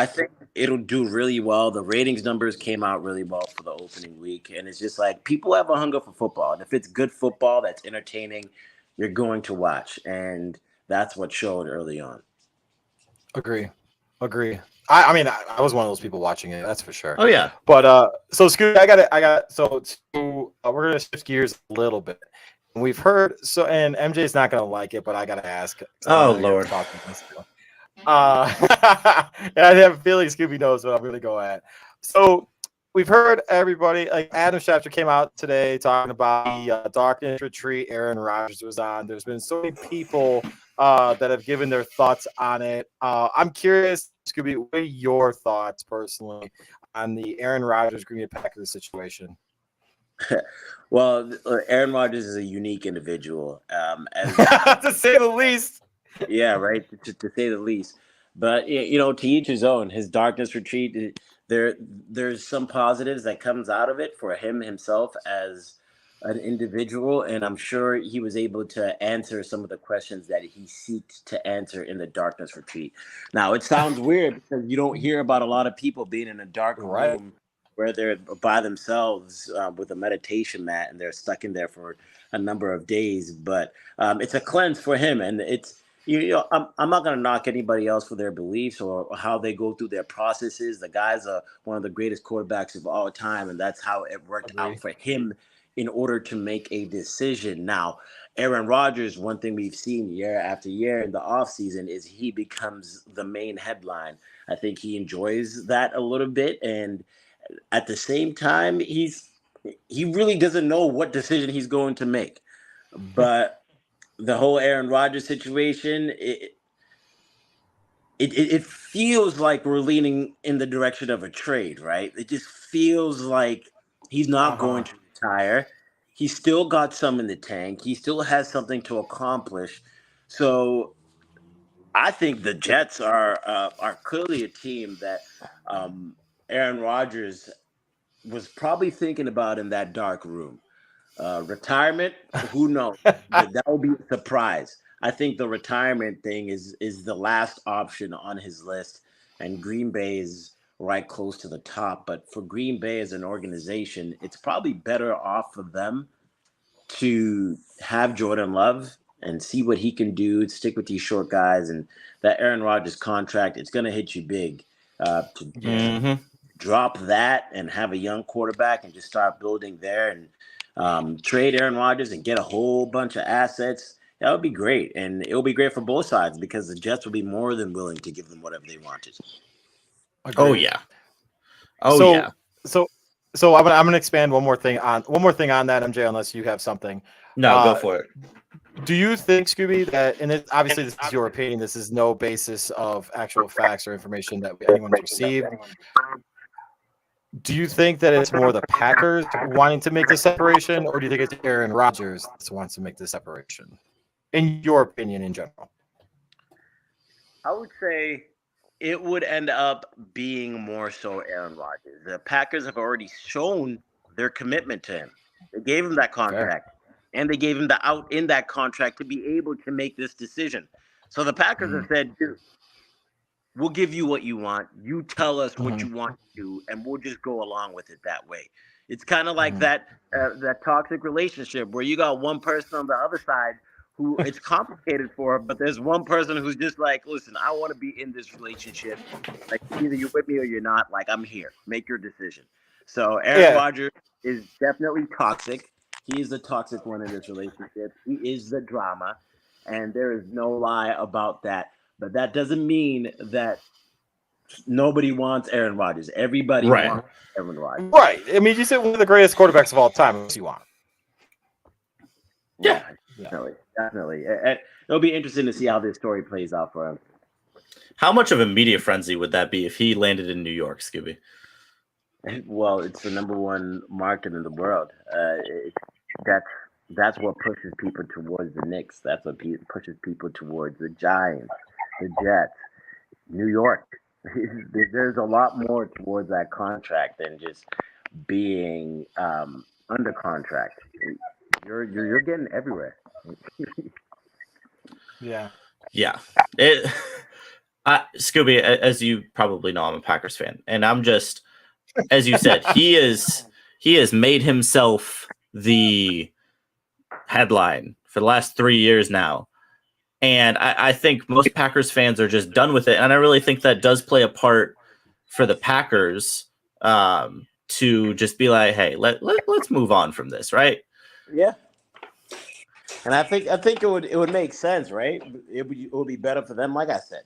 think it'll do really well. The ratings numbers came out really well for the opening week. And it's just like people have a hunger for football. And if it's good football that's entertaining, you're going to watch. And that's what showed early on. Agree. I mean, I was one of those people watching it. That's for sure. Oh, yeah. But so Scooby, we're going to shift gears a little bit. We've heard and MJ's not going to like it, but I got to ask. Oh, Lord. And I have a feeling Scooby knows what I'm going to go at. So we've heard everybody, like Adam Schefter came out today talking about the Darkness Retreat Aaron Rodgers was on. There's been so many people that have given their thoughts on it. I'm curious, Scooby, what are your thoughts personally on the Aaron Rodgers Green Bay Packers situation? Well, Aaron Rodgers is a unique individual, to say the least. Yeah, right. To say the least. But to each his own. His Darkness Retreat, there's some positives that comes out of it for himself as an individual, and I'm sure he was able to answer some of the questions that he seeks to answer in the Darkness Retreat. Now, it sounds weird because you don't hear about a lot of people being in a dark room where they're by themselves with a meditation mat and they're stuck in there for a number of days. But it's a cleanse for him, and I'm not going to knock anybody else for their beliefs or how they go through their processes. The guy's one of the greatest quarterbacks of all time, and that's how it worked Agree. out for him in order to make a decision. Now, Aaron Rodgers, one thing we've seen year after year in the offseason is he becomes the main headline. I think he enjoys that a little bit, and at the same time, he really doesn't know what decision he's going to make. But the whole Aaron Rodgers situation, it feels like we're leaning in the direction of a trade, right? It just feels like he's not going to retire. He's still got some in the tank. He still has something to accomplish. So I think the Jets are clearly a team that Aaron Rodgers was probably thinking about in that dark room. Retirement, who knows? That will be a surprise. I think the retirement thing is the last option on his list, and Green Bay is right close to the top. But for Green Bay as an organization, it's probably better off for them to have Jordan Love and see what he can do, stick with these short guys, and that Aaron Rodgers contract, it's going to hit you big. To just drop that and have a young quarterback and just start building there and trade Aaron Rodgers and get a whole bunch of assets. That would be great. And it will be great for both sides because the Jets will be more than willing to give them whatever they wanted. Agreed. Oh, yeah. So I'm gonna expand one more thing on that, MJ, unless you have something. No, go for it. Do you think, Skubie, that, and obviously this is your opinion, this is no basis of actual facts or information that anyone's received. Do you think that it's more the Packers wanting to make the separation, or do you think it's Aaron Rodgers that wants to make the separation? In your opinion, in general, I would say it would end up being more so Aaron Rodgers. The Packers have already shown their commitment to him. They gave him that contract, and they gave him the out in that contract to be able to make this decision. So the Packers have said, dude, we'll give you what you want. You tell us what you want to do, and we'll just go along with it that way. It's kind of like that toxic relationship where you got one person on the other side who it's complicated for, but there's one person who's just like, listen, I want to be in this relationship. Like, either you're with me or you're not. Like, I'm here. Make your decision. So Aaron Rodgers is definitely toxic. He is the toxic one in this relationship. He is the drama, and there is no lie about that. But that doesn't mean that nobody wants Aaron Rodgers. Everybody wants Aaron Rodgers. Right. I mean, you said one of the greatest quarterbacks of all time. What do you want? Yeah. Definitely. It'll be interesting to see how this story plays out for him. How much of a media frenzy would that be if he landed in New York, Skubie? Well, it's the number one market in the world. That's what pushes people towards the Knicks. That's what pushes people towards the Giants, the Jets, New York. There's a lot more towards that contract than just being under contract. You're getting everywhere. Yeah. Skubie, as you probably know, I'm a Packers fan, and I'm just, as you said, he has made himself the headline for the last 3 years now. And I think most Packers fans are just done with it. And I really think that does play a part for the Packers to just be like, hey, let's move on from this, right? Yeah. And I think it would make sense, right? It would be better for them, like I said,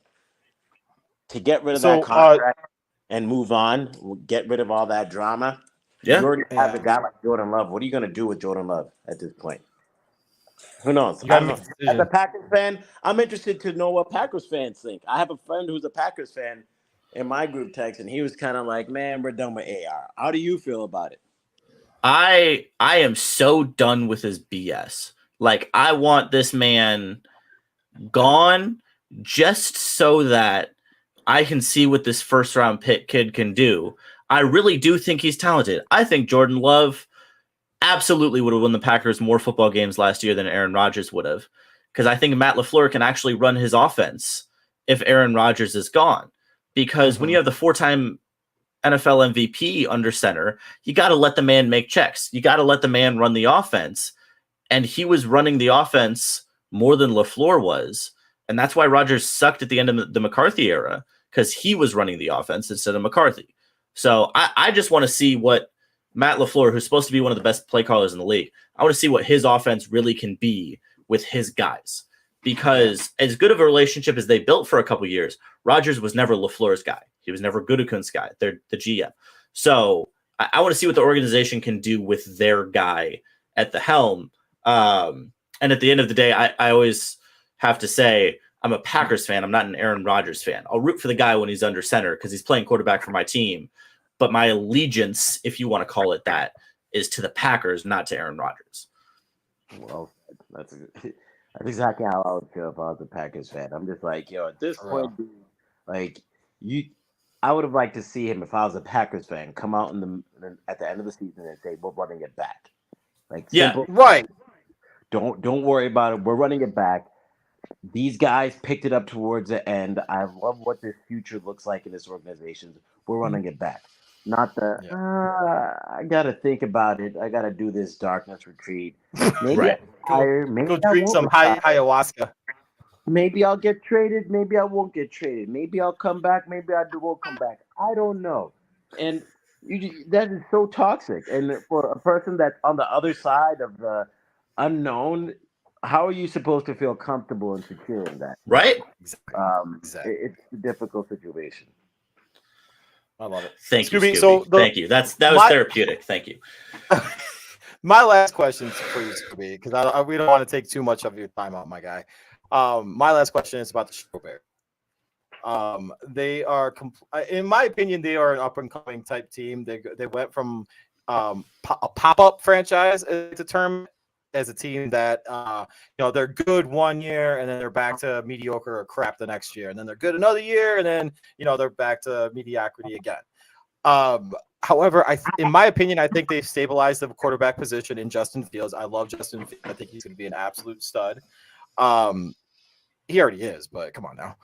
to get rid of that contract and move on, get rid of all that drama. Yeah. You already have a guy like Jordan Love. What are you going to do with Jordan Love at this point? Who knows? As a Packers fan, I'm interested to know what Packers fans think. I have a friend who's a Packers fan in my group text, and he was kind of like, man, we're done with AR. How do you feel about it? I am so done with his BS. Like, I want this man gone just so that I can see what this first-round pick kid can do. I really do think he's talented. I think Jordan Love absolutely would have won the Packers more football games last year than Aaron Rodgers would have, because I think Matt LaFleur can actually run his offense if Aaron Rodgers is gone. Because when you have the four-time NFL MVP under center, you got to let the man make checks. You got to let the man run the offense. And he was running the offense more than LaFleur was. And that's why Rodgers sucked at the end of the McCarthy era, because he was running the offense instead of McCarthy. So I just want to see what Matt LaFleur, who's supposed to be one of the best play callers in the league, I want to see what his offense really can be with his guys. Because as good of a relationship as they built for a couple years, Rodgers was never LaFleur's guy. He was never Gutekunst's guy. They're the GM. So I want to see what the organization can do with their guy at the helm. And at the end of the day, I always have to say I'm a Packers fan. I'm not an Aaron Rodgers fan. I'll root for the guy when he's under center because he's playing quarterback for my team. But my allegiance, if you want to call it that, is to the Packers, not to Aaron Rodgers. Well, that's exactly how I would feel if I was a Packers fan. I'm just like, at this point, dude, like I would have liked to see him if I was a Packers fan come out at the end of the season and say we're running it back. Like, simple, right. Don't worry about it. We're running it back. These guys picked it up towards the end. I love what this future looks like in this organization. We're running it back. Not I gotta think about it. I gotta do this darkness retreat. Maybe go drink some ayahuasca. Maybe I'll get traded. Maybe I won't get traded. Maybe I'll come back. Maybe I won't come back. I don't know. And that is so toxic. And for a person that's on the other side of the unknown, how are you supposed to feel comfortable and secure in that? Right? Exactly. It's a difficult situation. I love it. Thank you, Skubie. Skubie. So thank you. That was therapeutic. Thank you. My last question for you, Skubie, because we don't want to take too much of your time out, my guy. My last question is about the Chicago Bears. They are, in my opinion, they are an up and coming type team. They went from a pop up franchise, as a term, as a team that they're good one year and then they're back to mediocre or crap the next year, and then they're good another year and then they're back to mediocrity again. However, in my opinion, I think they've stabilized the quarterback position in Justin Fields. I love Justin Fields. I think he's going to be an absolute stud. He already is, but come on now.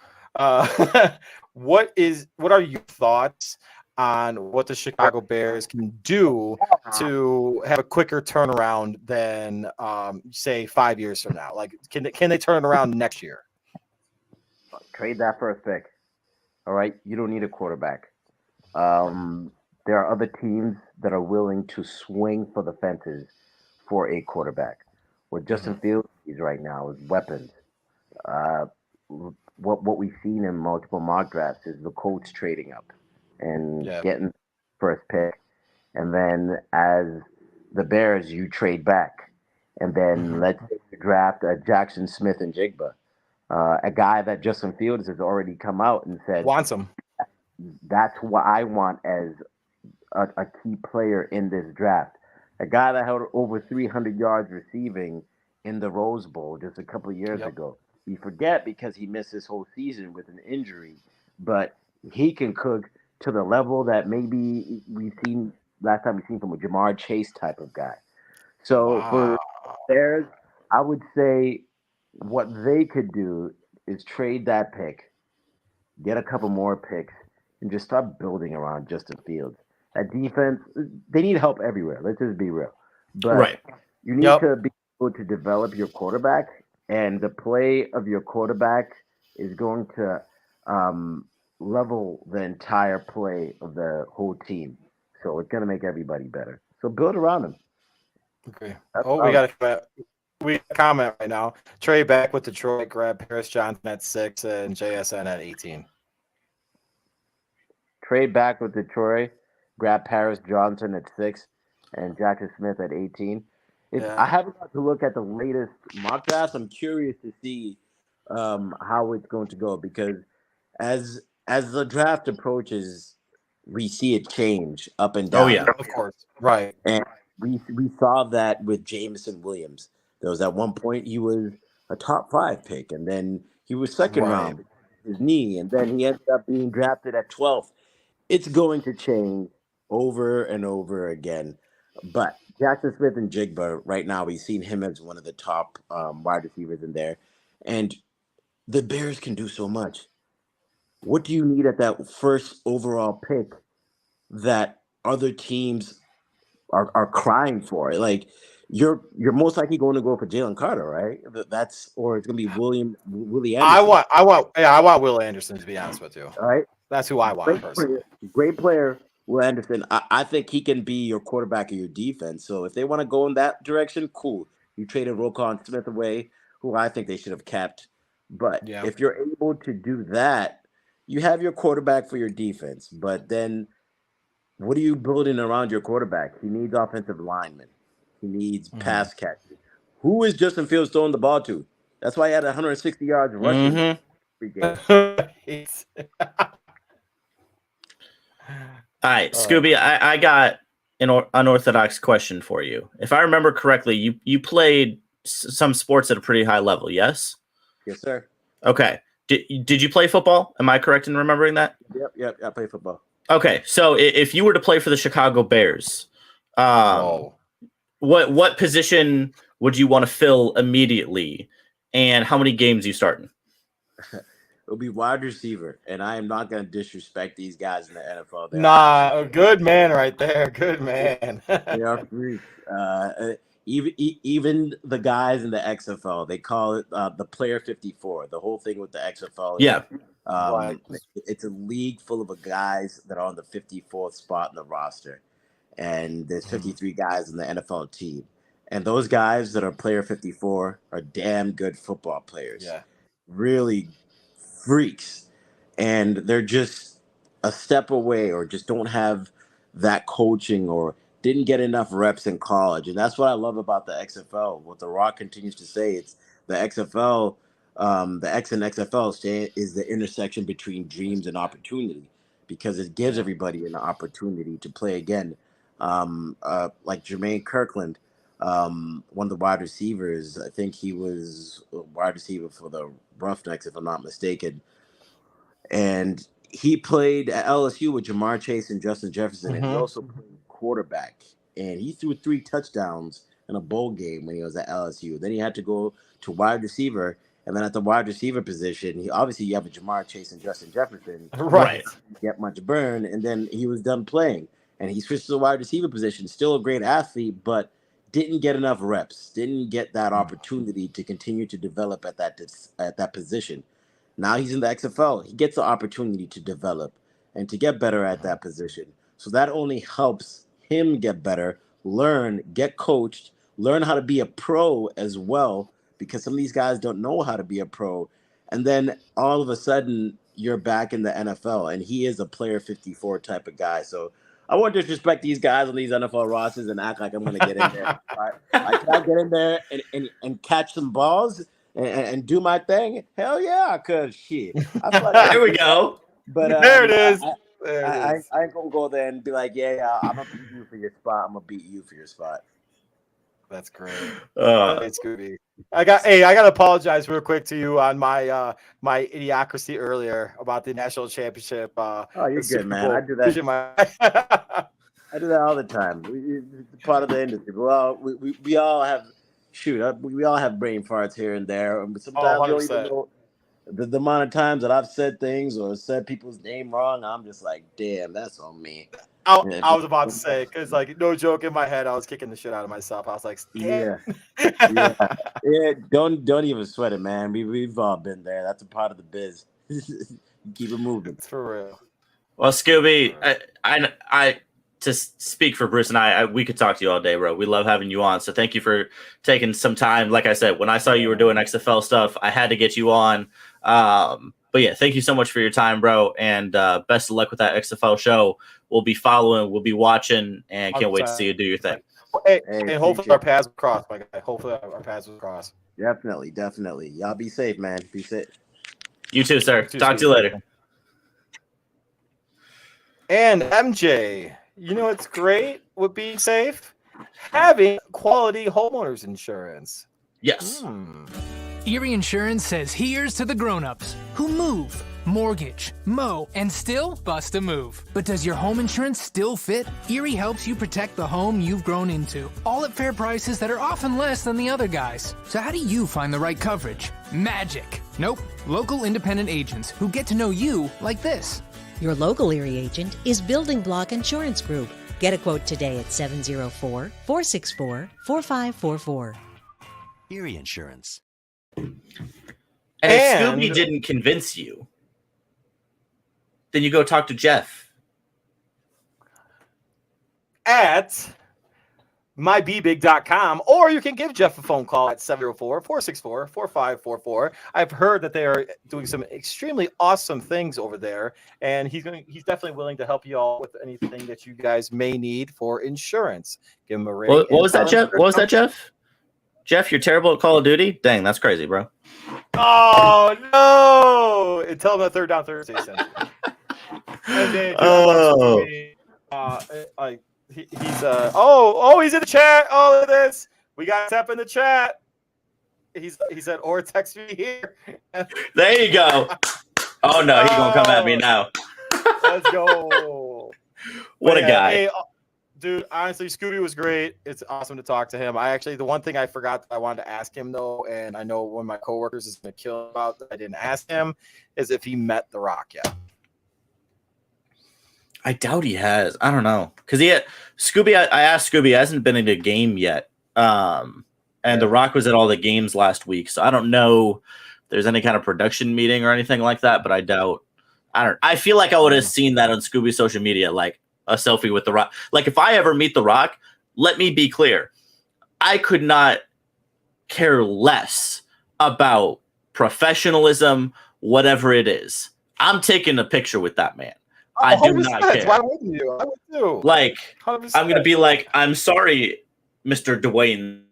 What are your thoughts on what the Chicago Bears can do to have a quicker turnaround than say 5 years from now? Like, can they turn it around next year? Trade that first pick. All right, you don't need a quarterback. There are other teams that are willing to swing for the fences for a quarterback. What Justin Fields is right now is weapons. What we've seen in multiple mock drafts is the Colts trading up and getting first pick, and then as the Bears, you trade back, and then let's say you draft Jackson Smith and Jigba, a guy that Justin Fields has already come out and said wants him. That's what I want as a key player in this draft. A guy that held over 300 yards receiving in the Rose Bowl just a couple of years ago. We forget because he missed this whole season with an injury, but he can cook to the level that maybe last time we've seen from a Jamar Chase type of guy. So for Bears, I would say what they could do is trade that pick, get a couple more picks, and just start building around Justin Fields. That defense, they need help everywhere. Let's just be real. But you need to be able to develop your quarterback, and the play of your quarterback is going to level the entire play of the whole team. So it's going to make everybody better. So build around him. Okay. We got a comment right now. Trade back with Detroit, grab Paris Johnson at 6 and JSN at 18. Trade back with Detroit, grab Paris Johnson at 6 and Jackson Smith at 18. I haven't got to look at the latest mock drafts. I'm curious to see how it's going to go, because as the draft approaches, we see it change up and down. Oh yeah, of course, right. And we saw that with Jameson Williams. There was at one point he was a top 5 pick, and then he was second round, his knee, and then he ended up being drafted at 12th. It's going to change over and over again, but Jackson Smith and Jigba, right now, we've seen him as one of the top wide receivers in there. And the Bears can do so much. What do you need at that first overall pick that other teams are crying for? Like, you're most likely going to go for Jalen Carter, right? Or it's going to be Willie Anderson. I want Will Anderson, to be honest with you. All right. That's who I want personally. Great player, Will Anderson. I think he can be your quarterback of your defense. So if they want to go in that direction, cool. You traded Roquan Smith away, who I think they should have kept. But if you're able to do that, you have your quarterback for your defense. But then what are you building around your quarterback? He needs offensive linemen. He needs pass catchers. Who is Justin Fields throwing the ball to? That's why he had 160 yards rushing. All right, Skubie, I got an unorthodox question for you. If I remember correctly, you played some sports at a pretty high level, yes? Yes, sir. Okay. Did you play football? Am I correct in remembering that? Yep. I play football. Okay, so if you were to play for the Chicago Bears, what position would you want to fill immediately, and how many games you starting? It'll be wide receiver, and I am not going to disrespect these guys in the NFL. Nah, good man right there. Good man. They are freaks. Even the guys in the XFL, they call it the Player 54. The whole thing with the XFL. It's a league full of guys that are on the 54th spot in the roster, and there's 53 guys in the NFL team. And those guys that are Player 54 are damn good football players. Yeah, really freaks, and they're just a step away, or just don't have that coaching, or didn't get enough reps in college. And that's what I love about the XFL. What The Rock continues to say, it's the XFL, the X and XFL is the intersection between dreams and opportunity, because it gives everybody an opportunity to play again. Like Jermaine Kirkland, one of the wide receivers, I think he was a wide receiver for the Roughnecks, if I'm not mistaken. And he played at LSU with Jamar Chase and Justin Jefferson, and he also played quarterback. And he threw 3 touchdowns in a bowl game when he was at LSU. Then he had to go to wide receiver, and then at the wide receiver position, you have a Jamar Chase and Justin Jefferson. Right. Get much burn, and then he was done playing. And he switched to the wide receiver position. Still a great athlete, but didn't get enough reps. Didn't get that opportunity to continue to develop at that position. Now he's in the XFL. He gets the opportunity to develop and to get better at that position. So that only helps him get better, learn, get coached, learn how to be a pro as well, because some of these guys don't know how to be a pro. And then all of a sudden, you're back in the NFL, and he is a Player 54 type of guy. So I won't disrespect these guys on these NFL rosters and act like I'm going to get in there. I can get in there and catch some balls and do my thing. Hell yeah, I could. Shit. There we go. But there it is. I ain't going to go there and be like, yeah, I'm going to beat you for your spot. I'm going to beat you for your spot. That's great. It's Skubie. I got to apologize real quick to you on my my idiocracy earlier about the national championship. You're good, man. I do that. I do that all the time. It's part of the industry. We all have we all have brain farts here and there. Sometimes we don't even know the amount of times that I've said things or said people's name wrong. I'm just like, damn, that's on me. I was about to say, because like, no joke, in my head, I was kicking the shit out of myself. I was like, damn. Yeah. Don't even sweat it, man. We've all been there. That's a part of the biz. Keep it moving. It's for real. Well, Skubie, I to speak for Bruce and I, we could talk to you all day, bro. We love having you on. So thank you for taking some time. Like I said, when I saw you were doing XFL stuff, I had to get you on. But yeah, thank you so much for your time, bro. And best of luck with that XFL show. We'll be following, we'll be watching, and can't wait to see you do your thing. Hey, and hopefully our paths will cross, my guy. Hopefully our paths will cross. Definitely. Y'all be safe, man. Be safe. You too, sir. Talk to you later. And MJ, you know what's great with being safe? Having quality homeowners insurance. Yes. Erie Insurance says here's to the grown-ups who move, mortgage, mow, and still bust a move. But does your home insurance still fit? Erie helps you protect the home you've grown into, all at fair prices that are often less than the other guys. So how do you find the right coverage? Magic. Nope. Local independent agents who get to know you like this. Your local Erie agent is Building Block Insurance Group. Get a quote today at 704-464-4544. Erie Insurance. And if Skubie didn't convince you, then you go talk to Jeff. At mybbig.com, or you can give Jeff a phone call at 704-464-4544. I've heard that they are doing some extremely awesome things over there, and he's definitely willing to help you all with anything that you guys may need for insurance. Give him a ring. What was that, Jeff? What was that, Jeff? Jeff, you're terrible at Call of Duty? Dang, that's crazy, bro. Oh, no! And tell him that Third Down Thursday sent you. He's he's in the chat. Oh, look at this. We got Tep in the chat. He said, or text me here. There you go. Oh no, he's gonna come at me now. Let's go. What a guy. Hey, dude, honestly, Skubie was great. It's awesome to talk to him. The one thing I forgot that I wanted to ask him though, and I know one of my coworkers is gonna kill about that I didn't ask him, is if he met The Rock yet. I doubt he has. I don't know. Because Skubie, I asked Skubie, he hasn't been in a game yet. And The Rock was at all the games last week. So I don't know if there's any kind of production meeting or anything like that, but I doubt. I feel like I would have seen that on Skubie's social media, like a selfie with The Rock. Like if I ever meet The Rock, let me be clear. I could not care less about professionalism, whatever it is. I'm taking a picture with that man. I do not care. Why wouldn't you? I would too. Like, 100%. I'm going to be like, I'm sorry, Mr. Dwayne,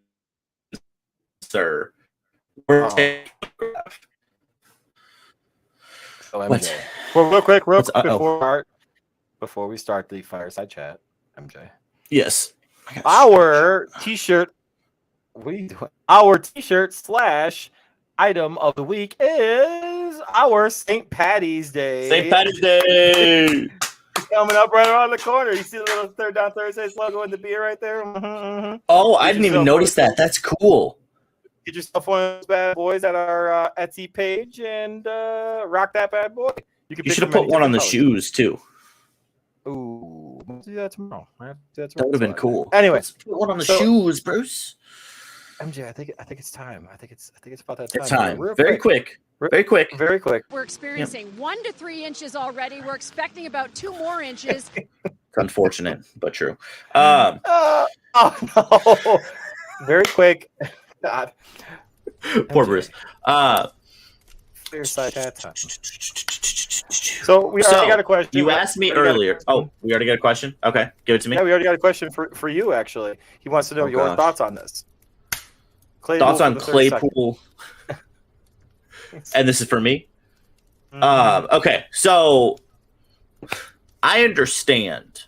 sir. We're taking a photograph. So MJ. Well, real quick, before we start the fireside chat, MJ. Yes. Our t-shirt. What are you doing? Our t-shirt / item of the week is our St. Patty's Day. St. Patty's Day. It's coming up right around the corner. You see the little Third Down Thursdays logo in the beer right there? Mm-hmm. Oh, I didn't even notice that. That's cool. Get yourself one of those bad boys at our Etsy page and rock that bad boy. You should have put one on the shoes too. Ooh, we'll do that tomorrow. That would have been cool. Anyway, let's put one on the shoes, Bruce. MJ, I think it's time. I think it's about that time. It's time. Very quick. Very quick. We're experiencing 1 to 3 inches already. We're expecting about 2 more inches. It's unfortunate, but true. Oh no! Very quick. God. Poor Bruce. So we already got a question. You asked me earlier. Oh, we already got a question? Okay, give it to me. Yeah, we already got a question for you, actually. He wants to know your thoughts on this. Thoughts on Claypool. And this is for me? Okay, so I understand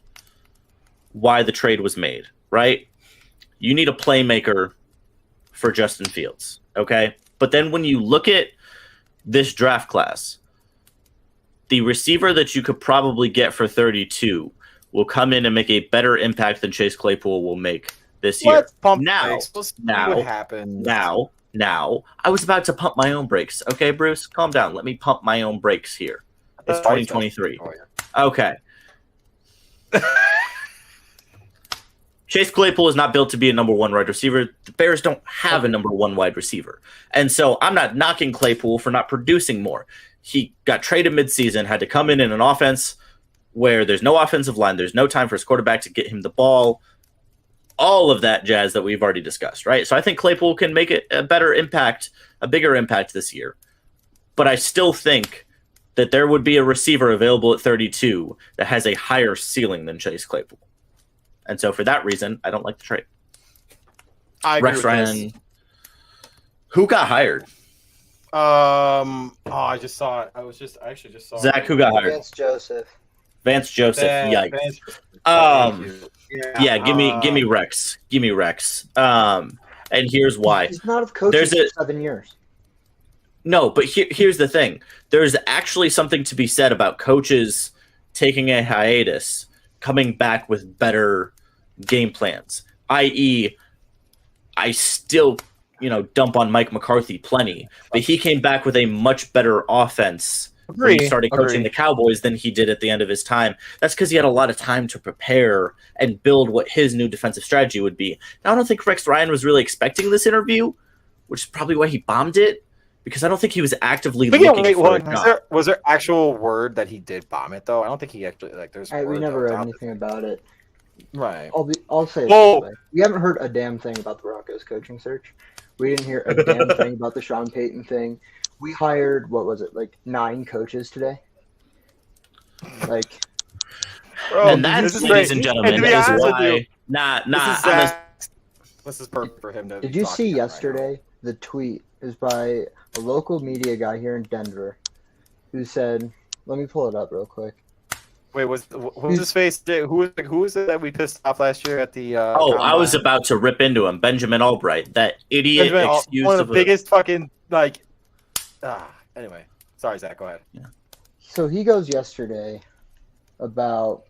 why the trade was made, right? You need a playmaker for Justin Fields, okay? But then when you look at this draft class, the receiver that you could probably get for 32 will come in and make a better impact than Chase Claypool will make this year. Now, I was about to pump my own brakes. Okay, Bruce, calm down. Let me pump my own brakes here. It's 2023. Okay. Chase Claypool is not built to be a number 1 wide receiver. The Bears don't have a number 1 wide receiver. And so I'm not knocking Claypool for not producing more. He got traded midseason, had to come in an offense where there's no offensive line. There's no time for his quarterback to get him the ball. All of that jazz that we've already discussed, right? So I think Claypool can make it a better impact, a bigger impact this year. But I still think that there would be a receiver available at 32 that has a higher ceiling than Chase Claypool. And so for that reason, I don't like the trade. Rex Ryan. Who got hired? I just saw it. I actually just saw it. Zach, who got hired? Vance Joseph. Yikes. Give me Rex. Give me Rex. And here's why. He's not of coaching for 7 years. No, but here's the thing. There's actually something to be said about coaches taking a hiatus, coming back with better game plans, i.e., I still, dump on Mike McCarthy plenty, but he came back with a much better offense when he started coaching the Cowboys than he did at the end of his time. That's because he had a lot of time to prepare and build what his new defensive strategy would be. Now, I don't think Rex Ryan was really expecting this interview, which is probably why he bombed it, because I don't think he was actively looking for a job. Was there actual word that he did bomb it, though? I don't think he actually, like, there's we never read anything about it. Right. I'll say it this way. We haven't heard a damn thing about the Broncos coaching search. We didn't hear a damn thing about the Sean Payton thing. We hired, what was it, like 9 coaches today? Like, bro, and that, ladies and gentlemen, is why. This is perfect for him to. Did you see yesterday the tweet is by a local media guy here in Denver who said, let me pull it up real quick. Wait, who's his face? Who was it that we pissed off last year at the? I was about to rip into him, Benjamin Albright, that idiot. One of the biggest fucking like. Anyway, sorry, Zach. Go ahead. Yeah. So he goes yesterday about.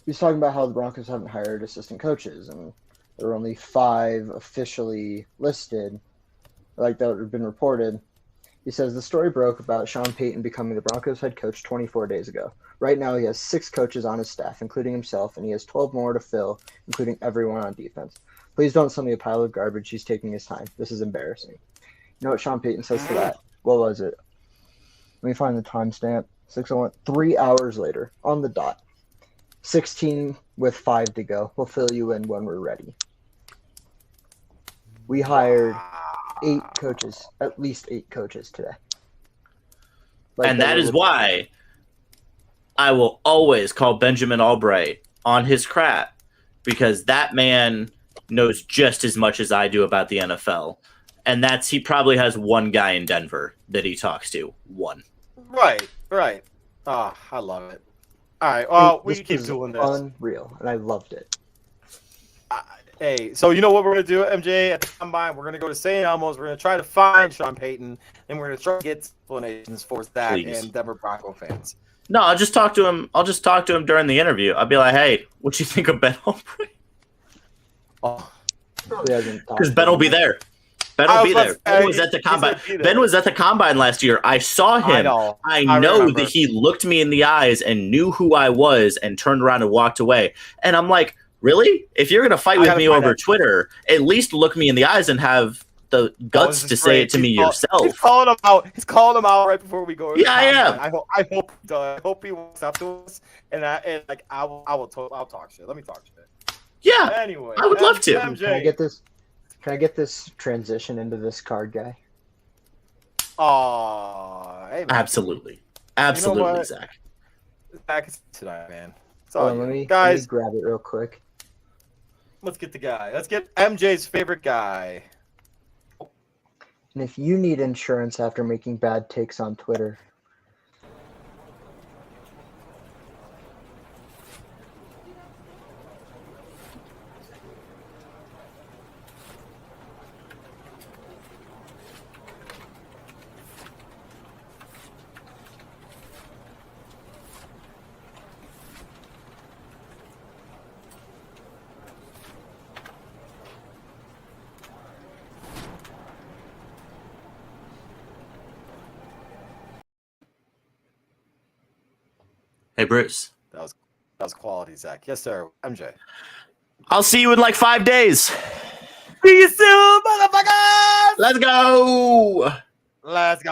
He's talking about how the Broncos haven't hired assistant coaches, and there are only 5 officially listed, like that have been reported. He says the story broke about Sean Payton becoming the Broncos head coach 24 days ago. Right now, he has 6 coaches on his staff, including himself, and he has 12 more to fill, including everyone on defense. Please don't send me a pile of garbage. He's taking his time. This is embarrassing. You know what Sean Payton says to that? What was it? Let me find the timestamp. 6:01. 3 hours later, on the dot. 16 with 5 to go. We'll fill you in when we're ready. We hired 8 coaches, at least 8 coaches today. And that is why I will always call Benjamin Albright on his crap, because that man knows just as much as I do about the NFL. And he probably has one guy in Denver that he talks to. One. Right. Oh, I love it. All right, well, we keep doing this. Unreal, and I loved it. Hey, so you know what we're going to do, MJ, at the Combine? We're going to go to St. Elmo's. We're going to try to find Sean Payton, and we're going to try to get explanations for that and Denver Bronco fans. No, I'll just talk to him. I'll just talk to him during the interview. I'll be like, hey, what you think of Ben Albright? Oh. Because Ben will be there. Ben will be there. Ben was at the Combine. Ben was at the Combine last year. I saw him. I know that he looked me in the eyes and knew who I was and turned around and walked away. And I'm like, really? If you're going to fight with me over Twitter, at least look me in the eyes and have the guts to say it to me yourself. He's calling him out. He's calling him out right before we go. Yeah, I am. I hope he walks up to us, and I'll talk shit. Let me talk shit. Yeah. Anyway, I would love to. MJ. Can I get this transition into this card guy? Hey, absolutely, you know Zach. Zach is tonight, man. Let me grab it real quick. Let's get the guy. Let's get MJ's favorite guy. And if you need insurance after making bad takes on Twitter, Hey, Bruce. That was quality, Zach. Yes, sir. MJ. I'll see you in like 5 days. See you soon, motherfuckers! Let's go. Let's go.